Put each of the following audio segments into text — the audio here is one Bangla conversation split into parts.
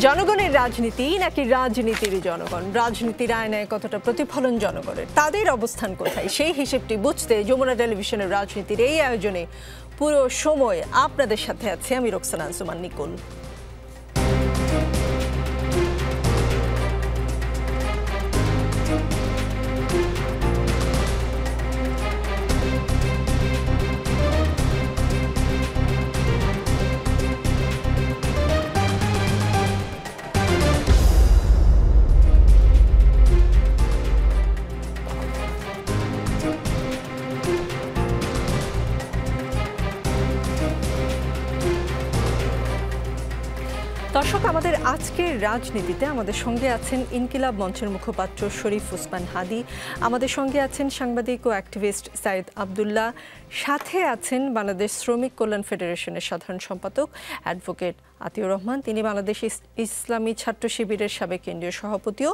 জনগণের রাজনীতি নাকি রাজনীতির জনগণ, রাজনীতির আয়নায় কতটা প্রতিফলন জনগণের, তাদের অবস্থান কোথায়, সেই হিসেবটি বুঝতে যমুনা টেলিভিশনের রাজনীতির এই আয়োজনে পুরো সময় আপনাদের সাথে আছি আমি রোকসানা আনসুমান নিকুল। দর্শক, আমাদের আজকের রাজনীতিতে আমাদের সঙ্গে আছেন ইনকিলাব মঞ্চের মুখপাত্র শরীফ ওসমান হাদি, আমাদের সঙ্গে আছেন সাংবাদিক ও অ্যাক্টিভিস্ট সাইদ আব্দুল্লাহ, সাথে আছেন বাংলাদেশ শ্রমিক কল্যাণ ফেডারেশনের সাধারণ সম্পাদক অ্যাডভোকেট আতিউর রহমান, তিনি বাংলাদেশ ইসলামী ছাত্র শিবিরের সাবেক কেন্দ্রীয় সভাপতিও,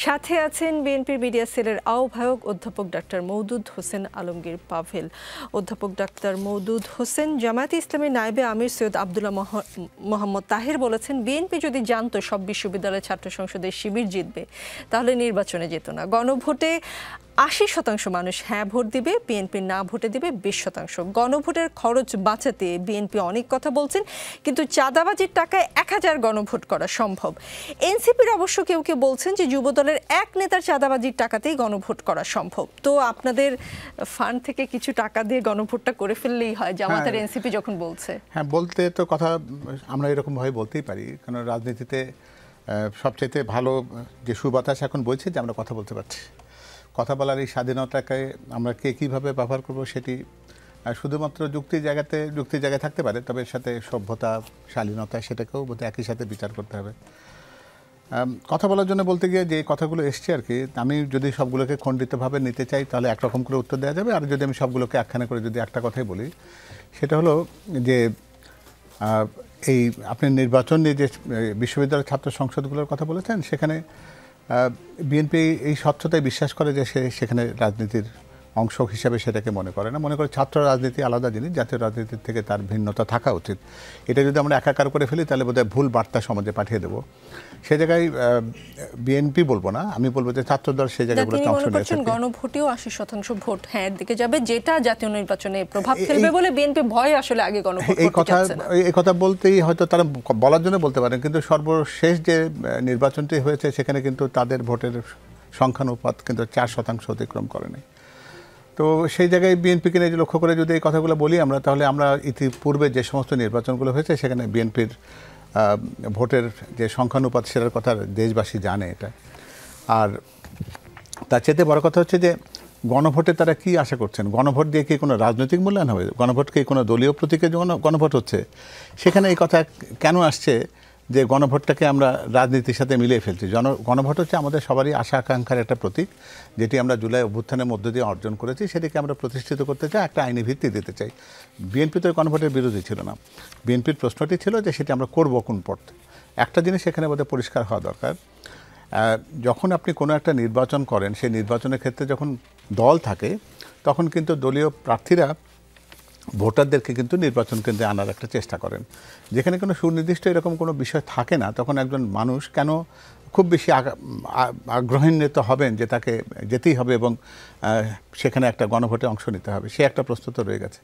সাথে আছেন বিএনপির মিডিয়া সেলের আহ্বায়ক অধ্যাপক ডাক্তার মওদুদ হোসেন আলমগীর পাভেল। অধ্যাপক ডাক্তার মওদুদ হোসেন জামায়াতে ইসলামীর নায়েবে আমির সৈয়দ আবদুল্লাহ মোহাম্মদ তাহের বলেছেন, বিএনপি যদি জানতো সব বিশ্ববিদ্যালয়ের ছাত্র সংসদের শিবির জিতবে তাহলে নির্বাচনে যেত না। গণভোটে ৮০% মানুষ হ্যাঁ ভোট দিবে, বিএনপি না ভোটে দিবে ২০%। গণভোটের খরচ বাঁচাতে বিএনপি অনেক কথা বলছেন, কিন্তু চাঁদাবাজির টাকায় ১০০০ গণভোট করা সম্ভব। এনসিপির অবশ্য কেউ কেউ বলছেন যে যুবদলের এক নেতার চাঁদাবাজির টাকাতেই গণভোট করা সম্ভব। তো আপনাদের ফান্ড থেকে কিছু টাকা দিয়ে গণভোটটা করে ফেললেই হয়, জামাতের এনসিপি যখন বলছে। হ্যাঁ, বলতে তো কথা আমরা এরকমভাবে বলতেই পারি, কারণ রাজনীতিতে সবচাইতে ভালো যে সুবাতাস এখন বলছে যে আমরা কথা বলতে পারছি। কথা বলার এই স্বাধীনতাকে আমরা কে কীভাবে ব্যবহার করব সেটি শুধুমাত্র যুক্তির জায়গায় থাকতে পারে, তবে এর সাথে সভ্যতা, শালীনতা সেটাকেও বোধহয় একই সাথে বিচার করতে হবে। কথা বলার জন্য বলতে গিয়ে যে কথাগুলো এসছে আর কি, আমি যদি সবগুলোকে খণ্ডিতভাবে নিতে চাই তাহলে একরকম করে উত্তর দেওয়া যাবে, আর যদি আমি সবগুলোকে একখানে করে যদি একটা কথাই বলি, সেটা হলো যে এই আপনি নির্বাচন নিয়ে যে বিশ্ববিদ্যালয়ের ছাত্র সংসদগুলোর কথা বলেছেন, সেখানে বিএনপি এই স্বচ্ছতায় বিশ্বাস করে যে সেখানে রাজনীতির অংশ হিসাবে সেটাকে মনে করে না, মনে করে ছাত্র রাজনীতি আলাদা জিনিস, জাতীয় রাজনীতির থেকে তার ভিন্নতা থাকা উচিত। এটা যদি আমরা একাকার করে ফেলি তাহলে বোধহয় ভুল বার্তা সমাজে পাঠিয়ে দেবো। সে জায়গায় বিএনপি বলবো না, আমি বলবো যে ছাত্রদল সেই জায়গাগুলোতে অংশ নিয়েছে। গণভোটেও ৮০% ভোট হ্যাঁ দিকে যাবে, যেটা জাতীয় নির্বাচনে প্রভাব ফেলবে বলে বিএনপি ভয় আসলে আগে গণভোট করতে চাচ্ছে না। এই কথা বলতেই হয়তো তারা বলার জন্য বলতে পারেন, কিন্তু সর্বশেষ যে নির্বাচনটি হয়েছে সেখানে কিন্তু তাদের ভোটের সংখ্যানুপাত কিন্তু 4% অতিক্রম করেনি। তো সেই জায়গায় বিএনপিকে নিয়ে লক্ষ্য করে যদি এই কথাগুলো বলি আমরা, তাহলে আমরা ইতিপূর্বে যে সমস্ত নির্বাচনগুলো হয়েছে সেখানে বিএনপির ভোটের যে সংখ্যানুপাত সেটার কথা দেশবাসী জানে এটা। আর তার চেয়ে বড় কথা হচ্ছে যে গণভোটে তারা কি আশা করছেন, গণভোট দিয়ে কি কোনো রাজনৈতিক মূল্যায়ন হবে, গণভোটকে কোনো দলীয় প্রতীকের জন্য গণভোট হচ্ছে, সেখানে এই কথা কেন আসছে যে গণভোটটাকে আমরা রাজনীতির সাথে মিলিয়ে ফেলছি। গণভোট হচ্ছে আমাদের সবারই আশা আকাঙ্ক্ষার একটা প্রতীক, যেটি আমরা জুলাই অভ্যুত্থানের মধ্য দিয়ে অর্জন করেছি, সেটিকে আমরা প্রতিষ্ঠিত করতে চাই, একটা আইনি ভিত্তি দিতে চাই। বিএনপি তো গণভোটের বিরোধী ছিল না, বিএনপির প্রশ্নটি ছিল যে সেটি আমরা করবো কোন পথে। একটা জিনিস এখানে বোধহয় পরিষ্কার হওয়া দরকার, যখন আপনি কোনো একটা নির্বাচন করেন, সেই নির্বাচনের ক্ষেত্রে যখন দল থাকে তখন কিন্তু দলীয় প্রার্থীরা ভোটারদেরকে কিন্তু নির্বাচন কেন্দ্রে আনার একটা চেষ্টা করেন। যেখানে কোনো সুনির্দিষ্ট এরকম কোনো বিষয় থাকে না, তখন একজন মানুষ কেন খুব বেশি আগ্রহান্বিত হবেন যে তাকে যেতেই হবে এবং সেখানে একটা গণভোটে অংশ নিতে হবে, সে একটা প্রস্তুত রয়ে গেছে।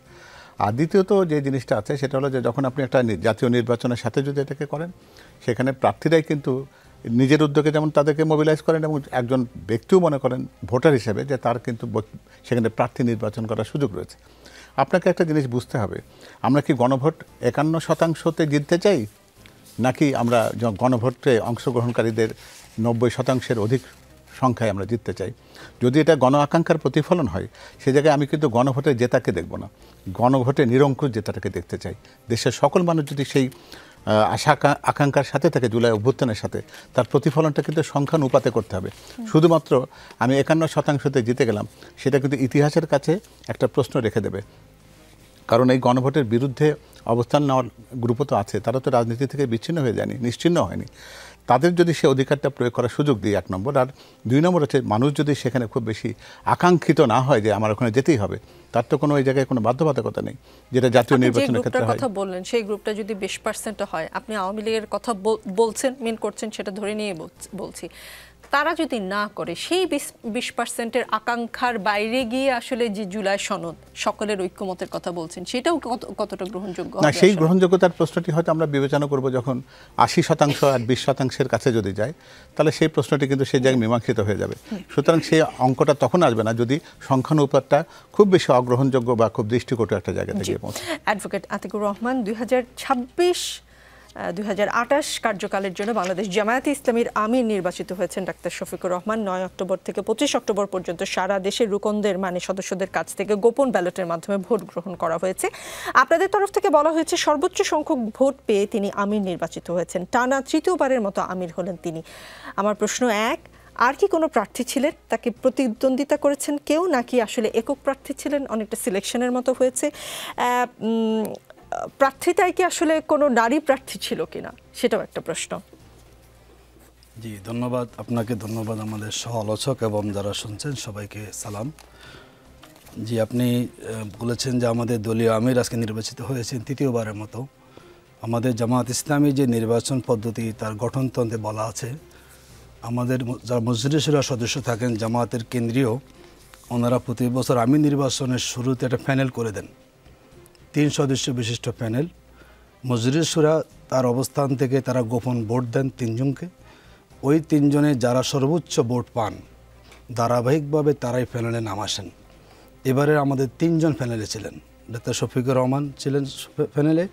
আর দ্বিতীয়ত যে জিনিসটা আছে সেটা হলো যে যখন আপনি একটা জাতীয় নির্বাচনের সাথে যদি এটাকে করেন, সেখানে প্রার্থীরাই কিন্তু নিজের উদ্যোগে যেমন তাদেরকে মোবিলাইজ করেন এবং একজন ব্যক্তিও মনে করেন ভোটার হিসেবে যে তার কিন্তু সেখানে প্রার্থী নির্বাচন করার সুযোগ রয়েছে। আপনাকে একটা জিনিস বুঝতে হবে, আমরা কি গণভোট ৫১%তে জিততে চাই, নাকি আমরা গণভোটে অংশগ্রহণকারীদের ৯০% অধিক সংখ্যায় আমরা জিততে চাই? যদি এটা গণ আকাঙ্ক্ষার প্রতিফলন হয়, সে জায়গায় আমি কিন্তু গণভোটে জেতাকে দেখব না, গণভোটে নিরঙ্কুশ জেতাটাকে দেখতে চাই। দেশের সকল মানুষ যদি সেই আশা আকাঙ্ক্ষার সাথে থাকে, জুলাই অভ্যুত্থানের সাথে, তার প্রতিফলনটা কিন্তু সংখ্যানুপাতে করতে হবে। শুধুমাত্র আমি ৫১%তে জিতে গেলাম, সেটা কিন্তু ইতিহাসের কাছে একটা প্রশ্ন রেখে দেবে। কারণ এই গণভোটের বিরুদ্ধে অবস্থান নেওয়ার গ্রুপও তো আছে, তারা তো রাজনীতি থেকে বিচ্ছিন্ন হয়ে যায়নি, নিশ্চিন্ন হয়নি। তাদের যদি সে অধিকারটা প্রয়োগ করার সুযোগ দিই, 1 নম্বর। আর 2 নম্বর হচ্ছে মানুষ যদি সেখানে খুব বেশি আকাঙ্ক্ষিত না হয় যে আমার ওখানে যেতেই হবে, তার তো কোনো ওই জায়গায় কোনো বাধ্যবাধকতা নেই, যেটা জাতীয় নির্বাচনের ক্ষেত্রে হয়। কথা বললেন সেই গ্রুপটা যদি 20% হয়, আপনি আওয়ামী লীগের কথা বলছেন, মিন করছেন, সেটা ধরে নিয়ে বলছি, তারা যদি না করে সেই 20%-এর আকাঙ্ক্ষার বাইরে গিয়ে আসলে যে জুলাই সনদ সকলের ঐক্যমতের কথা বলছেন, সেটাও কতটা গ্রহণযোগ্য না? সেই গ্রহণযোগ্যতার প্রশ্নটি হয়তো আমরা বিবেচনা করব যখন 80% আর 20%-এর কাছে যদি যায়, তাহলে সেই প্রশ্নটি কিন্তু সেই জায়গায় মীমাংসিত হয়ে যাবে। সুতরাং সেই অঙ্কটা তখন আসবে না যদি সংখ্যানুপাতটা খুব বেশি অগ্রহণযোগ্য বা খুব দৃষ্টিকটু একটা জায়গাতে গিয়ে পৌঁছে। অ্যাডভোকেট আতিকুর রহমান, 2026-2028 কার্যকালের জন্য বাংলাদেশ জামায়াতে ইসলামীর আমির নির্বাচিত হয়েছেন ডাক্তার শফিকুর রহমান। 9 অক্টোবর থেকে 25 অক্টোবর পর্যন্ত সারা দেশের রুকনদের মানে সদস্যদের কাছ থেকে গোপন ব্যালটের মাধ্যমে ভোট গ্রহণ করা হয়েছে। আপনাদের তরফ থেকে বলা হয়েছে সর্বোচ্চ সংখ্যক ভোট পেয়ে তিনি আমির নির্বাচিত হয়েছেন। টানা 3য়বারের মতো আমির হলেন তিনি। আমার প্রশ্ন 1, আর কি কোনো প্রার্থী ছিলেন, তাকে প্রতিদ্বন্দ্বিতা করেছেন কেউ, নাকি আসলে একক প্রার্থী ছিলেন, অনেকটা সিলেকশনের মতো হয়েছে? প্রার্থীতায় কি আসলে কোনো নারী প্রার্থী ছিল কিনা, সেটাও একটা প্রশ্ন। জি, ধন্যবাদ আপনাকে, ধন্যবাদ আমাদের সহ আলোচক এবং যারা শুনছেন সবাইকে সালাম। জি, আপনি বলেছেন যে আমাদের দলীয় আমির আজকে নির্বাচিত হয়েছেন 3য়বারের মতো। আমাদের জামায়াত ইসলামী যে নির্বাচন পদ্ধতি তার গঠনতন্ত্রে বলা আছে, আমাদের যারা মজলিস শুরা সদস্য থাকেন জামায়াতের কেন্দ্রীয়, ওনারা প্রতি বছর আমির নির্বাচনের শুরুতে একটা প্যানেল করে দেন, 3 সদস্য বিশিষ্ট প্যানেল। মজলিস শুরা তার অবস্থান থেকে তারা গোপন ভোট দেন 3 জনকে। ওই 3 জনে যারা সর্বোচ্চ ভোট পান ধারাবাহিকভাবে তারাই প্যানেলে নাম আসেন। এবারে আমাদের 3 জন প্যানেলে ছিলেন। ডাক্তার শফিকুর রহমান ছিলেন প্যানেলে,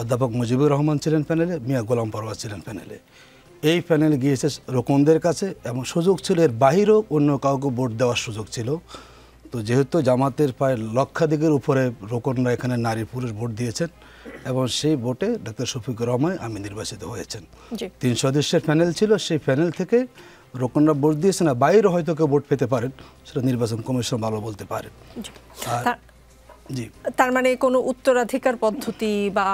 অধ্যাপক মুজিবুর রহমান ছিলেন প্যানেলে, মিয়া গোলাম পরওয়াজ ছিলেন প্যানেলে। এই প্যানেল গিয়েছে রোকনদের কাছে এবং সুযোগ ছিল এর বাহিরেও অন্য কাউকে ভোট দেওয়ার সুযোগ ছিল। তো যেহেতু জামাতের প্রায় লক্ষাধিকের উপরে রোকনরা এখানে নারী পুরুষ ভোট দিয়েছেন এবং সেই ভোটে ডাক্তার শফিকুর রহমান আমি নির্বাচিত হয়েছেন। 3 সদস্যের প্যানেল ছিল, সেই প্যানেল থেকে রোকনরা ভোট দিয়েছেন, না বাইরে হয়তো কেউ ভোট পেতে পারেন, সেটা নির্বাচন কমিশন ভালো বলতে পারেন। জি, তার মানে কোনো উত্তরাধিকার পদ্ধতি বা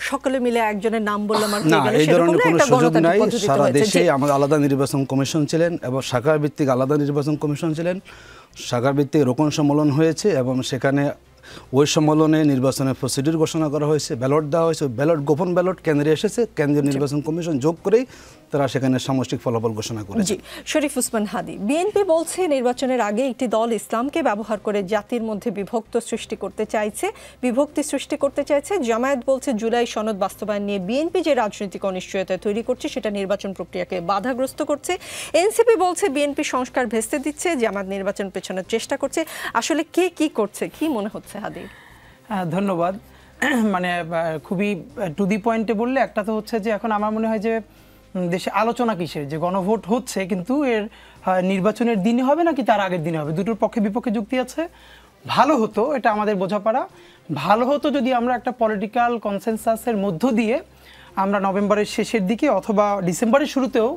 সকলে মিলে একজনের নাম বললাম আর না, এই ধরনের কোনো সুযোগ নাই। সারা দেশে আমাদের আলাদা নির্বাচন কমিশন ছিলেন এবং শাখা ভিত্তিক আলাদা নির্বাচন কমিশন ছিলেন। শাখা ভিত্তিক রোকন সম্মেলন হয়েছে এবং সেখানে ওই সম্মেলনে নির্বাচনের প্রসিডিউর ঘোষণা করা হয়েছে, ব্যালট দেওয়া হয়েছে, ব্যালট গোপন ব্যালট কেন্দ্রে এসেছে, কেন্দ্রীয় নির্বাচন কমিশন যোগ করেই তারা সেখানে সামষ্টিক ফলাফল ঘোষণা করেছে। জি, শরীফ উসমান হাদী, বিএনপি বলছে নির্বাচনের আগে একটি দল ইসলামকে ব্যবহার করে জাতির মধ্যে বিভক্তি সৃষ্টি করতে চাইছে। জামায়াত বলছে জুলাই সনদ বাস্তবায়ন নিয়ে বিএনপি যে রাজনৈতিক অনিশ্চয়তা তৈরি করছে সেটা নির্বাচন প্রক্রিয়াকে বাধাগ্রস্ত করছে। এনসিপি বলছে বিএনপি সংস্কার ভেস্তে দিচ্ছে, জামায়াত নির্বাচন পেছানোর চেষ্টা করছে। আসলে কে কি করছে, কি মনে হচ্ছে হাদী? ধন্যবাদ। মানে খুবই টু দি পয়েন্টে বললে, একটা তো হচ্ছে যে এখন আমার মনে হয় যে দেশে আলোচনা কিসের, যে গণভোট হচ্ছে কিন্তু এর নির্বাচনের দিনে হবে নাকি তার আগের দিনে হবে, দুটোর পক্ষে বিপক্ষে যুক্তি আছে। ভালো হতো, এটা আমাদের বোঝাপড়া, ভালো হতো যদি আমরা একটা পলিটিক্যাল কনসেনসাসের মধ্য দিয়ে আমরা নভেম্বরের শেষের দিকে অথবা ডিসেম্বরের শুরুতেও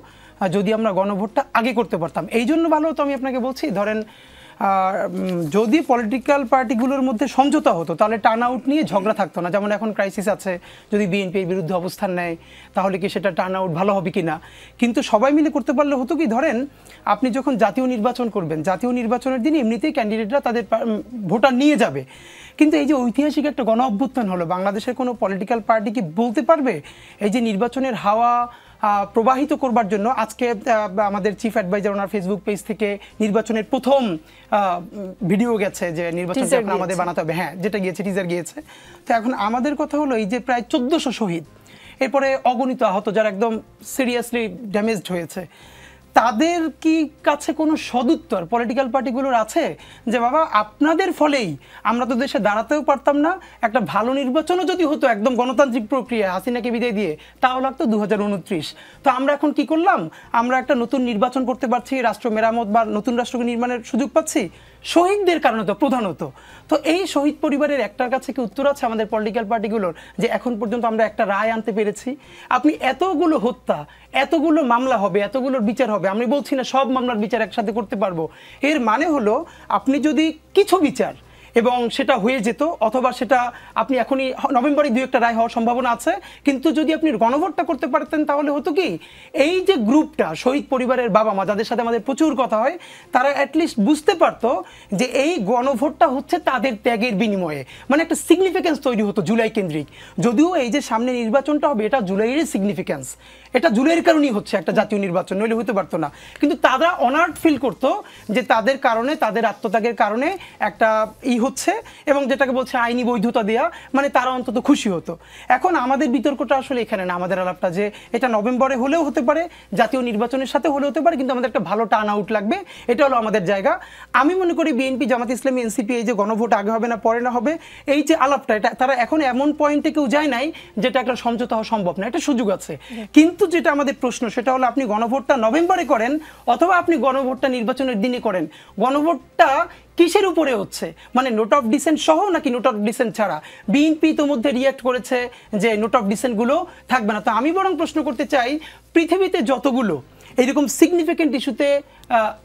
যদি আমরা গণভোটটা আগে করতে পারতাম। এই জন্য ভালো হতো, আমি আপনাকে বলছি, ধরেন যদি পলিটিক্যাল পার্টিগুলোর মধ্যে সমঝোতা হতো তাহলে টার্ন আউট নিয়ে ঝগড়া থাকতো না। যেমন এখন ক্রাইসিস আছে, যদি বিএনপি এর বিরুদ্ধে অবস্থান নেয় তাহলে কি সেটা টার্ন আউট ভালো হবে কিনা, কিন্তু সবাই মিলে করতে পারলে হতো কি, ধরেন আপনি যখন জাতীয় নির্বাচন করবেন, জাতীয় নির্বাচনের দিন এমনিতেই ক্যান্ডিডেটরা তাদের ভোটার নিয়ে যাবে, কিন্তু এই যে ঐতিহাসিক একটা গণ অভ্যুত্থান হলো, বাংলাদেশের কোনো পলিটিক্যাল পার্টি কি বলতে পারবে এই যে নির্বাচনের হাওয়া প্রবাহিত করবার জন্য? আজকে আমাদের চিফ অ্যাডভাইজার ওনার ফেসবুক পেজ থেকে নির্বাচনের প্রথম ভিডিও গেছে যে নির্বাচনটা আমাদের বানাতে হবে, হ্যাঁ, যেটা গিয়েছে, টিজার গিয়েছে। তো এখন আমাদের কথা হলো এই যে প্রায় 1400 শহীদ, এরপরে অগণিত আহত যারা একদম সিরিয়াসলি ড্যামেজড হয়েছে, তাদের কি কাছে কোনো সদুত্তর পলিটিক্যাল পার্টিগুলোর আছে যে বাবা আপনাদের ফলেই আমরা তো দেশে দাঁড়াতেও পারতাম না, একটা ভালো নির্বাচনও যদি হতো একদম গণতান্ত্রিক প্রক্রিয়া হাসিনাকে বিদায় দিয়ে, তাও লাগতো 2029। তো আমরা এখন কি করলাম, আমরা একটা নতুন নির্বাচন করতে পারছি, রাষ্ট্র মেরামত বা নতুন রাষ্ট্র নির্মাণের সুযোগ পাচ্ছি শহীদদের কারণে, তো প্রধানত। তো এই শহীদ পরিবারের একটার কাছে কি উত্তর আছে আমাদের পলিটিক্যাল পার্টিগুলোর যে এখন পর্যন্ত আমরা একটা রায় আনতে পেরেছি? আপনি এতগুলো হত্যা, এতগুলো মামলা হবে, এতগুলোর বিচার হবে, আমি বলছি না সব মামলার বিচার একসাথে করতে পারবো, এর মানে হলো আপনি যদি কিছু বিচার এবং সেটা হয়ে যেত, অথবা সেটা আপনি এখনই নভেম্বরে 2-1টা রায় হওয়ার সম্ভাবনা আছে। কিন্তু যদি আপনি গণভোটটা করতে পারতেন তাহলে হতো কি, এই যে গ্রুপটা শহীদ পরিবারের বাবা মা যাদের সাথে আমাদের প্রচুর কথা হয়, তারা অ্যাটলিস্ট বুঝতে পারতো যে এই গণভোটটা হচ্ছে তাদের ত্যাগের বিনিময়ে, মানে একটা সিগনিফিকেন্স তৈরি হতো জুলাই কেন্দ্রিক। যদিও এই যে সামনে নির্বাচনটা হবে এটা জুলাইয়ের সিগনিফিকেন্স, এটা জুলাইয়ের কারণেই হচ্ছে একটা জাতীয় নির্বাচন, নইলে হতে পারতো না। কিন্তু তারা অনার্ড ফিল করতো যে তাদের কারণে, তাদের আত্মত্যাগের কারণে একটা হচ্ছে, এবং যেটাকে বলছে আইনি বৈধতা দেয়া, মানে তারা অন্তত খুশি হতো। এখন আমাদের বিতর্কটা আসলে এখানে না, আমাদের আলাপটা যে এটা নভেম্বরে হলেও হতে পারে, জাতীয় নির্বাচনের সাথে হলেও হতে পারে, কিন্তু আমাদের একটা ভালো টার্ন আউট লাগবে, এটা হলো আমাদের জায়গা। আমি মনে করি বিএনপি, জামাত ইসলামী, এনসিপি এই যে গণভোট আগে হবে না পরে না হবে, এই যে আলাপটা, এটা তারা এখন এমন পয়েন্টে কেউ যায় নাই যেটা একটা সমঝোতা হওয়া সম্ভব না, এটা সুযোগ আছে। কিন্তু যেটা আমাদের প্রশ্ন সেটা হলো আপনি গণভোটটা নভেম্বরে করেন অথবা আপনি গণভোটটা নির্বাচনের দিনে করেন, গণভোটটা কিসের উপরে হচ্ছে, মানে নোট অফ ডিসেন্ট সহ নাকি নোট অফ ডিসেন্ট ছাড়া? বিএনপি তো মধ্যে রিয়াক্ট করেছে যে নোট অফ ডিসেন্ট গুলো থাকবে না। তো আমি বরং প্রশ্ন করতে চাই, পৃথিবীতে যতগুলো এইরকম সিগনিফিকেন্ট ইস্যুতে,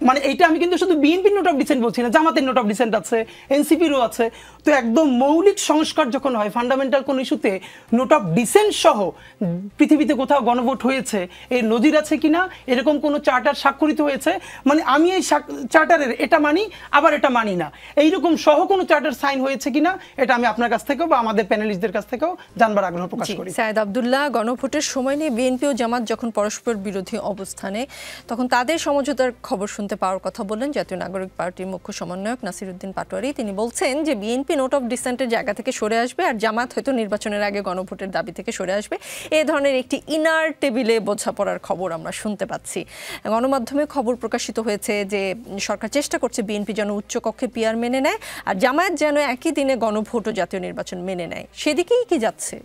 মানে এইটা আমি কিন্তু শুধু বিএনপির নোট অফ ডিসেন্ট বলছি না, জামাতের নোট অফ ডিসেন্ট আছে, এনসিপিরও আছে। তো একদম মৌলিক সংস্কার যখন হয়, ফান্ডামেন্টাল কোন ইস্যুতে নোট অফ ডিসেন্ট সহ পৃথিবীতে কোথাও গণভোট হয়েছে, এর নজির আছে কিনা, এরকম কোনো চার্টার স্বাক্ষরিত হয়েছে, মানে আমি এই চার্টারের এটা মানি আবার এটা মানি না, এইরকম সহ কোনো চার্টার সাইন হয়েছে কিনা, এটা আমি আপনার কাছ থেকেও বা আমাদের প্যানেলিস্টদের কাছ থেকেও জানবার আগ্রহ প্রকাশ করি। সায়েদ আব্দুল্লাহ, গণভোটের সময় নিয়ে বিএনপি ও জামাত যখন পরস্পর বিরোধী অবস্থানে, তখন তাদের সমঝোতার খবর শুনতে পাওয়ার কথা বললেন জাতীয় নাগরিক পার্টির মুখ্য সমন্বয়ক নাসিরউদ্দিন পাটোয়ারি। তিনি বলছেন যে বিএনপি নোট অফ ডিসেন্টের জায়গা থেকে সরে আসবে আর জামাত হয়তো নির্বাচনের আগে গণভোটের দাবি থেকে সরে আসবে। এই ধরনের একটি ইনার টেবিলে বোঝাপড়ার খবর আমরা শুনতে পাচ্ছি। গণমাধ্যমে খবর প্রকাশিত হয়েছে যে সরকার চেষ্টা করছে বিএনপি যেন উচ্চকক্ষে পিআর মেনে নেয় আর জামায়াত যেন একই দিনে গণভোট ও জাতীয় নির্বাচন মেনে নেয়। সেদিকেই কি যাচ্ছে?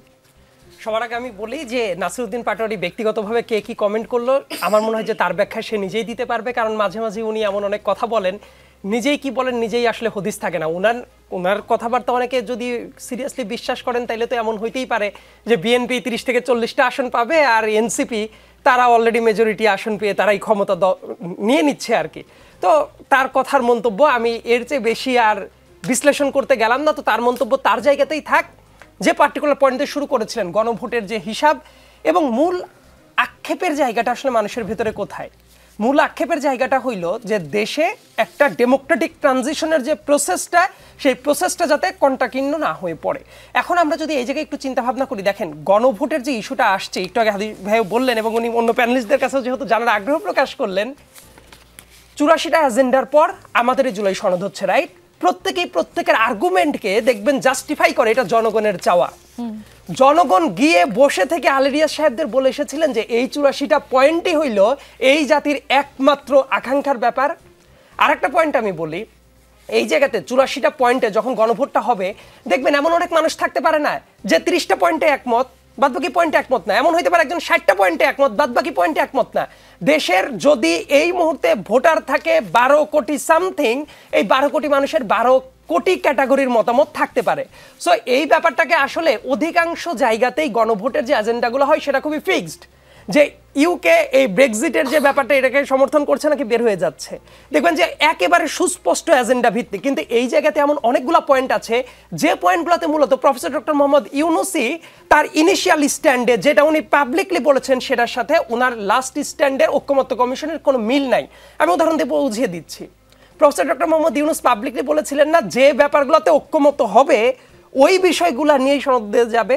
সবার আগে আমি বলি যে নাসিরউদ্দিন পাটোয়ারি ব্যক্তিগতভাবে কে কি কমেন্ট করলো, আমার মনে হয় যে তার ব্যাখ্যা সে নিজেই দিতে পারবে, কারণ মাঝে মাঝে উনি এমন অনেক কথা বলেন, নিজেই কি বলেন নিজেই আসলে হদিস থাকে না। ওনার কথাবার্তা অনেকে যদি সিরিয়াসলি বিশ্বাস করেন তাইলে তো এমন হইতেই পারে যে বিএনপি 30 থেকে 40টা আসন পাবে আর এনসিপি তারা অলরেডি মেজরিটি আসন পেয়ে তারাই ক্ষমতা নিয়ে নিচ্ছে আর কি। তো তার কথার মন্তব্য আমি এর চেয়ে বেশি আর বিশ্লেষণ করতে গেলাম না। তো তার মন্তব্য তার জায়গাতেই থাক, যে পার্টিকুলার পয়েন্টে শুরু করেছিলেন গণভোটের যে হিসাব এবং মূল আক্ষেপের জায়গাটা আসলে মানুষের ভেতরে কোথায়। মূল আক্ষেপের জায়গাটা হইল যে দেশে একটা ডেমোক্রেটিক ট্রানজিশনের যে প্রসেসটা, সেই প্রসেসটা যাতে কণ্টাকীর্ণ না হয়ে পড়ে। এখন আমরা যদি এই জায়গায় একটু চিন্তা ভাবনা করি, দেখেন গণভোটের যে ইস্যুটা আসছে, একটু আগে হাদি ভাই বললেন এবং উনি অন্য প্যানেলিস্টদের কাছেও যেহেতু জানার আগ্রহ প্রকাশ করলেন, 84টা এজেন্ডার পর আমাদের এই জুলাই সনদ হচ্ছে, রাইট? প্রত্যেকের আর্গুমেন্টকে দেখবেন জাস্টিফাই করে এটা জনগণের চাওয়া। জনগণ গিয়ে বসে থেকে আলেরিয়া সাহেবদের বলে এসেছিলেন যে এই 84টা পয়েন্টই হইল এই জাতির একমাত্র আকাঙ্ক্ষার ব্যাপার। আরেকটা পয়েন্ট আমি বলি, এই জায়গাতে 84টা পয়েন্টে যখন গণভোটটা হবে দেখবেন এমন অনেক মানুষ থাকতে পারে না যে 30টা পয়েন্টে একমত, বাদবাকি পয়েন্টে একমত না। এমন হইতে পারে একজন 60টা পয়েন্টে একমত, বাদবাকি পয়েন্টে একমত না। দেশের যদি এই মুহূর্তে ভোটার থাকে 12 কোটি সামথিং, এই 12 কোটি মানুষের 12 কোটি ক্যাটাগরির মতামত থাকতে পারে। সো এই ব্যাপারটাকে আসলে অধিকাংশ জায়গাতেই গণভোটের যে এজেন্ডাগুলো হয় সেটা খুবই ফিক্সড, যে ইউকে এই ব্রেক্সিটের যে ব্যাপারটা এটাকে সমর্থন করছে নাকি বের হয়ে যাচ্ছে, দেখবেন যে একেবারে সুস্পষ্ট এজেন্ডা ভিত্তিক। কিন্তু এই জায়গাতে এমন অনেকগুলো পয়েন্ট আছে যে পয়েন্টগুলোতে মূলত প্রফেসর ডক্টর মোহাম্মদ ইউনূসী তার ইনিশিয়াল স্ট্যান্ডে যেটা উনি পাবলিকলি বলেছেন সেটার সাথে ওনার লাস্ট স্ট্যান্ডের ঐকমত্য কমিশনের কোনো মিল নাই। আমি উদাহরণ দিয়ে বুঝিয়ে দিচ্ছি। Professor doctor Mohammad Yunus publicly বলেছিলেন না যে ব্যাপারগুলোতে ঐকমত্য হবে ওই বিষয়গুলো নিয়েই সনদ দিয়ে যাবে।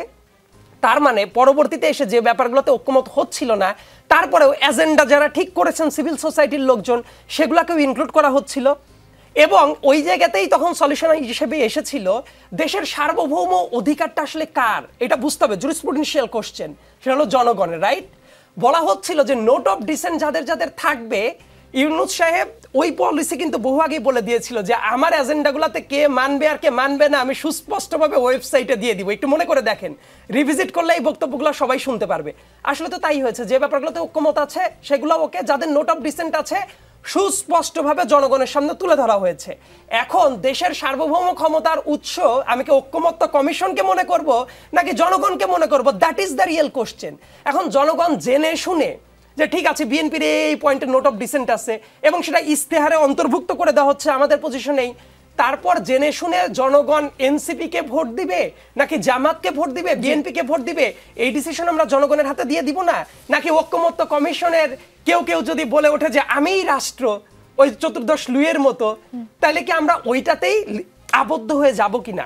তার মানে পরবর্তীতে এসে যে ব্যাপারগুলোতে ঐক্যমত হচ্ছিল না তারপরেও এজেন্ডা যারা ঠিক করেছেন সিভিল সোসাইটির লোকজন সেগুলোকেও ইনক্লুড করা হচ্ছিল। এবং ওই জায়গাতেই তখন সলিউশন হিসেবে এসেছিল দেশের সার্বভৌম অধিকারটা আসলে কার এটা বুঝতে হবে, জুরিসপ্রুডেন্সিয়াল কোশ্চেন, সেটা হলো জনগণের, রাইট? বলা হচ্ছিল যে নোট অফ ডিসেন্ট যাদের যাদের থাকবে, ইউনূস সাহেব ওই পলিসি কিন্তু বহু আগেই বলে দিয়েছিল যে আমার এজেন্ডাগুলোতে কে মানবে আর কে মানবে না আমি সুস্পষ্টভাবে ওয়েবসাইটে দিয়ে দিব। একটু মনে করে দেখেন, রিভিজিট করলে এই বক্তব্যগুলো সবাই শুনতে পারবে। আসলে তো তাই হয়েছে, যে ব্যাপারগুলোতে ঐক্যমত আছে সেগুলো ওকে, যাদের নোট অফ ডিসেন্ট আছে সুস্পষ্টভাবে জনগণের সামনে তুলে ধরা হয়েছে। এখন দেশের সার্বভৌম ক্ষমতার উৎস আমি কি ঐক্যমত্য কমিশনকে মনে করব নাকি জনগণকে মনে করব, that is the real question. এখন জনগণ জেনে শুনে যে ঠিক আছে বিএনপির এই পয়েন্টে নোট অফ ডিসেন্ট আছে এবং সেটা ইস্তেহারে অন্তর্ভুক্ত করে দেওয়া হচ্ছে, আমাদের পজিশনেই তারপর জেনে শুনে জনগণ এনসিপি কে ভোট দিবে নাকি জামাতকে ভোট দিবে, বিএনপি কে ভোট দিবে, এই ডিসিশন আমরা জনগণের হাতে দিয়ে দিব না? নাকি ঐক্যমত্য কমিশনের কেউ কেউ যদি বলে ওঠে যে আমিই রাষ্ট্র, ওই চতুর্দশ লুইয়ের মতো, তাহলে কি আমরা ওইটাতেই আবদ্ধ হয়ে যাব কিনা?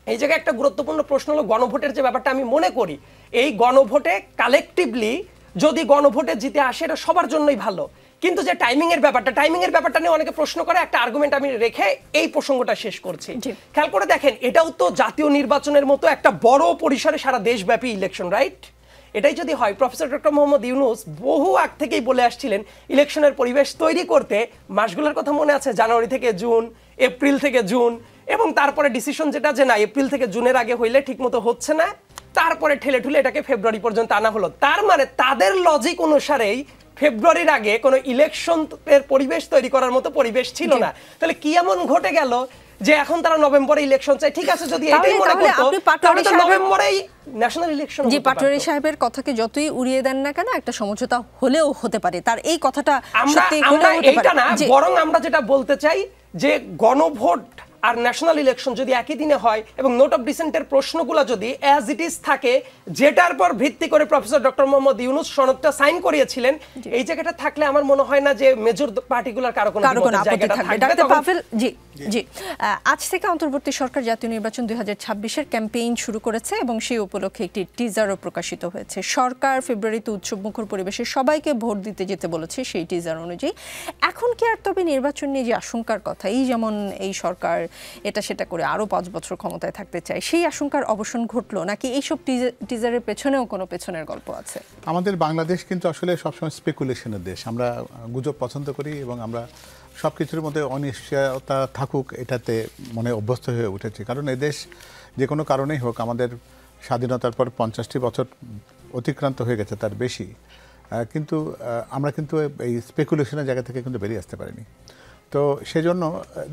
এই জায়গায় একটা গুরুত্বপূর্ণ প্রশ্ন হলো গণভোটের যে ব্যাপারটা। আমি মনে করি এই গণভোটে কালেকটিভলি যদি গণভোটে জিতে আসে এটা সবার জন্যই ভালো, কিন্তু যে টাইমিং এর ব্যাপারটা নিয়ে অনেকে প্রশ্ন করে, একটা আর্গুমেন্ট আমি রেখে এই প্রসঙ্গটা শেষ করছি। খেয়াল করে দেখেন, এটাও তো জাতীয় নির্বাচনের মতো একটা বড় পরিসরে সারা দেশব্যাপী ইলেকশন, রাইট? এটাই যদি হয়, প্রফেসর ডক্টর মোহাম্মদ ইউনূস বহু আগ থেকেই বলে আসছিলেন ইলেকশনের পরিবেশ তৈরি করতে। মাসগুলোর কথা মনে আছে, জানুয়ারি থেকে জুন, এপ্রিল থেকে জুন, এবং তারপরে ডিসিশন যেটা যে না এপ্রিল থেকে জুনের আগে হইলে ঠিকমতো হচ্ছে না, তারপরে ঠেলে ঠুলে এটাকে ফেব্রুয়ারি পর্যন্ত আনা হলো। তার মানে তাদের লজিক অনুসারেই ফেব্রুয়ারির আগে কোনো ইলেকশন এর পরিবেশ তৈরি করার মতো পরিবেশ ছিল না। তাহলে কি এমন ঘটে গেল যে এখন তারা নভেম্বরে ইলেকশন চায়? ঠিক আছে, যদি এটাই মনে করতো তাহলে তো নভেম্বরেই ন্যাশনাল ইলেকশন। জি, পাটোয়ারি সাহেবের কথাকে যতই উড়িয়ে দেন না কেন, একটা সমঝোতা হলেও হতে পারে। তার এই কথাটা সত্যি আমরা এইটা না, বরং আমরা যেটা বলতে চাই যে গণভোট আর ন্যাশনাল ইলেকশন যদি একই দিনে হয় এবং নোট অফ ডিসেন্টের প্রশ্নগুলো যদি অ্যাজ ইট ইজ থাকে, যেটার পর ভিত্তি করে প্রফেসর ডক্টর মোহাম্মদ ইউনূস সনদটা সাইন করিয়েছিলেন, এই জায়গাটা থাকলে আমার মনে হয় না যে মেজর পার্টিকুলার কারো কোনো জায়গাটা থাকবে। ডাক্তার পাভেল, জি জি, আজ থেকে অন্তর্বর্তী সরকার জাতীয় নির্বাচন 2026-এর ক্যাম্পেইন শুরু করেছে এবং সেই উপলক্ষে একটি টিজারও প্রকাশিত হয়েছে। সরকার ফেব্রুয়ারিতে উৎসবমুখর পরিবেশে সবাইকে ভোট দিতে যেতে বলেছে সেই টিজার অনুযায়ী। এখন কি আর তবে নির্বাচন নিয়ে যে আশঙ্কার কথা, এই যেমন এই সরকার এটা সেটা করে আরো 5 বছর ক্ষমতায় থাকতে চায়, সেই আশঙ্কার অবসান ঘটলো, নাকি এইসব টিজারের পেছনেও কোনো পেছনের গল্প আছে? আমাদের বাংলাদেশ কিন্তু আসলে সবসময় স্পেকুলেশনের দেশ। আমরা গুজব পছন্দ করি এবং আমরা সব কিছুর মধ্যে অনিশ্চয়তা থাকুক এটাতে মনে অভ্যস্ত হয়ে উঠেছি। কারণ এদেশ যে কোনো কারণেই হোক, আমাদের স্বাধীনতার পর 50টি বছর অতিক্রান্ত হয়ে গেছে, তার বেশি, কিন্তু আমরা কিন্তু এই স্পেকুলেশনের জায়গা থেকে কিন্তু বেরিয়ে আসতে পারিনি। তো সেজন্য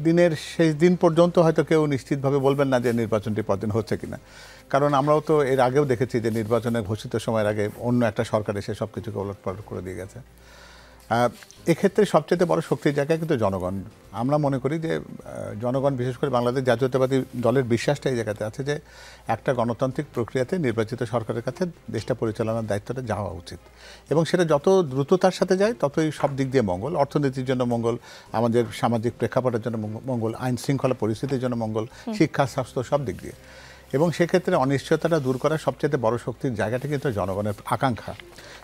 দিনের শেষ দিন পর্যন্ত হয়তো কেউ নিশ্চিতভাবে বলবেন না যে নির্বাচনটি পরদিন হচ্ছে কিনা। কারণ আমরাও তো এর আগেও দেখেছি যে নির্বাচনের ঘোষিত সময়ের আগে অন্য একটা সরকার এসে সব কিছুকে ওলটপালট করে দিয়ে গেছে। এক্ষেত্রে সবচেয়ে বড় শক্তির জায়গায় কিন্তু জনগণ। আমরা মনে করি যে জনগণ, বিশেষ করে বাংলাদেশ জাতীয়তাবাদী দলের বিশ্বাসটা এই জায়গাতে আছে যে একটা গণতান্ত্রিক প্রক্রিয়াতে নির্বাচিত সরকারের কাছে দেশটা পরিচালনার দায়িত্বটা যাওয়া উচিত, এবং সেটা যত দ্রুততার সাথে যায় ততই সব দিক দিয়ে মঙ্গল। অর্থনীতির জন্য মঙ্গল, আমাদের সামাজিক প্রেক্ষাপটের জন্য মঙ্গল, আইন শৃঙ্খলা পরিস্থিতির জন্য মঙ্গল, শিক্ষা, স্বাস্থ্য, সব দিক দিয়ে। এবং সেক্ষেত্রে অনিশ্চয়তাটা দূর করার সবচেয়ে বড় শক্তির জায়গাটা কিন্তু জনগণের আকাঙ্ক্ষা।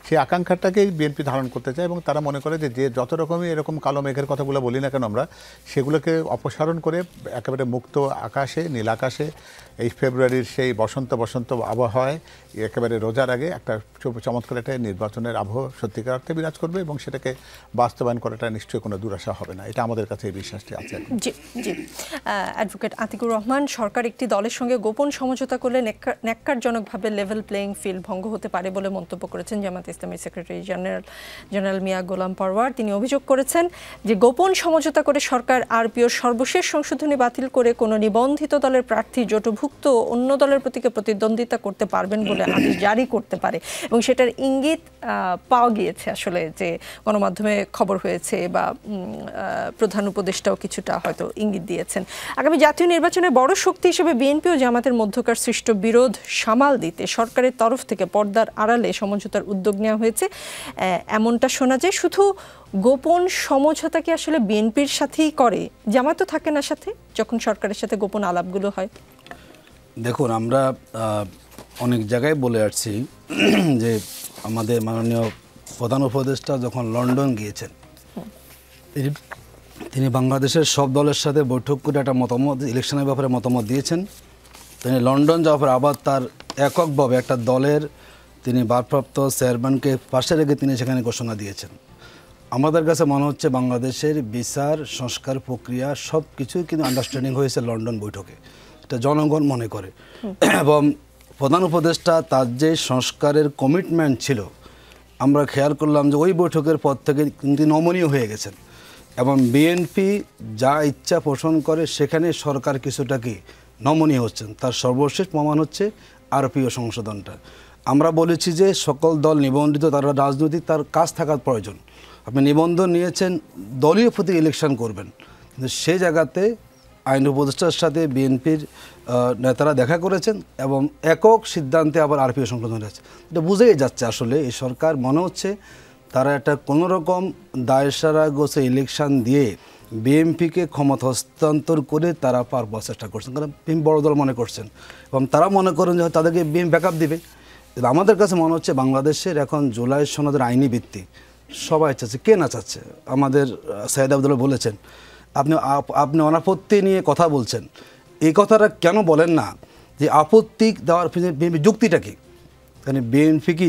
সেই আকাঙ্ক্ষাটাকেই বিএনপি ধারণ করতে চায় এবং তারা মনে করে যে যত রকমই এরকম কালো মেঘের কথাগুলো বলি না কেন আমরা, সেগুলোকে অপসারণ করে একেবারে মুক্ত আকাশে, নীল আকাশে এই ফেব্রুয়ারির সেই বসন্ত আবহাওয়ায় একেবারে রোজার আগে একটা চমৎকার একটা নির্বাচনের আবহ সত্যিকার অর্থে বিরাজ করবে এবং সেটাকে বাস্তবায়ন করাটা নিশ্চয়ই কোনো দুরাশা হবে না। এটা আমাদের কাছে এই বিশ্বাসটি আছে। জি জি, অ্যাডভোকেট আতিকুর রহমান, সরকার একটি দলের সঙ্গে গোপন সমঝোতা করলে ন্যাক্কারজনকভাবে লেভেল প্লেইং ফিল্ড ভঙ্গ হতে পারে বলে মন্তব্য করেছেন জামাত ইসলামীর সেক্রেটারি জেনারেল মিয়া গোলাম পরওয়ার। তিনি অভিযোগ করেছেন যে গোপন সমঝোতা করে সরকার আরপিওর সর্বশেষ সংশোধনী বাতিল করে কোনো নিবন্ধিত দলের প্রার্থী জোটভুক্ত অন্য দলের প্রতীকে প্রতিদ্বন্দ্বিতা করতে পারবেন বলে আদেশ জারি করতে পারে, এবং সেটার ইঙ্গিত পাওয়া গিয়েছে আসলে, যে গণমাধ্যমে খবর হয়েছে বা প্রধান উপদেষ্টাও কিছুটা হয়তো ইঙ্গিত দিয়েছেন। আগামী জাতীয় নির্বাচনে বড় শক্তি হিসেবে বিএনপি ও জামাতের মধ্যকার সৃষ্ট বিরোধ সামাল দিতে সরকারের তরফ থেকে পর্দার আড়ালে সমঝোতার উদ্যোগ নেওয়া হয়েছে এমনটা শোনা যায়। শুধু গোপন সমঝোতা কি আসলে বিএনপির সাথেই করে, জামাতও থাকে না সাথে যখন সরকারের সাথে গোপন আলাপগুলো হয়? দেখুন, আমরা অনেক জায়গায় বলে আসছি যে আমাদের মাননীয় প্রধান উপদেষ্টা যখন লন্ডন গিয়েছেন, তিনি বাংলাদেশের সব দলের সাথে বৈঠক করে একটা মতামত, ইলেকশনের ব্যাপারে মতামত দিয়েছেন। তিনি লন্ডন যাওয়ার পর আবার তার এককভাবে একটা দলের তিনি ভারপ্রাপ্ত চেয়ারম্যানকে পাশে রেখে তিনি সেখানে ঘোষণা দিয়েছেন। আমাদের কাছে মনে হচ্ছে বাংলাদেশের বিচার সংস্কার প্রক্রিয়া সব কিছুই কিন্তু আন্ডারস্ট্যান্ডিং হয়েছে লন্ডন বৈঠকে, এটা জনগণ মনে করে। এবং প্রধান উপদেষ্টা তার যে সংস্কারের কমিটমেন্ট ছিল, আমরা খেয়াল করলাম যে ওই বৈঠকের পর থেকে কিন্তু নমনীয় হয়ে গেছেন, এবং বিএনপি যা ইচ্ছা পোষণ করে সেখানে সরকার কিছুটা কি নমনীয় হচ্ছেন। তার সর্বশেষ প্রমাণ হচ্ছে আরপিও সংশোধনটা। আমরা বলেছি যে সকল দল নিবন্ধিত, তারা রাজনৈতিক তার কাজ থাকার প্রয়োজন। আপনি নিবন্ধন নিয়েছেন, দলীয় প্রতীক ইলেকশন করবেন, কিন্তু সেই জায়গাতে আইন উপদেষ্টার সাথে বিএনপির নেতারা দেখা করেছেন এবং একক সিদ্ধান্তে আবার আরপিও সংশোধন হয়েছে। এটা বুঝেই যাচ্ছে আসলে এই সরকার মনে হচ্ছে তারা একটা কোনোরকম দায়সারা গোছে ইলেকশন দিয়ে বিএনপিকে ক্ষমতা হস্তান্তর করে তারা পার পাওয়ার চেষ্টা করছেন, কারণ বিএনপি বড় দল মনে করছেন এবং তারা মনে করেন যে তাদেরকে বিএনপি ব্যাকআপ দিবে। আমাদের কাছে মনে হচ্ছে বাংলাদেশের এখন জুলাই সনদের আইনি ভিত্তি সবাই চাচ্ছে, কে না চাচ্ছে। আমাদের সাইদ আব্দুল্লাহ বলেছেন আপনি অনাপত্তি নিয়ে কথা বলছেন, এই কথাটা কেন বলেন না যে আপত্তি দেওয়ার বিএনপি যুক্তিটা কি? মানে বিএনপি কি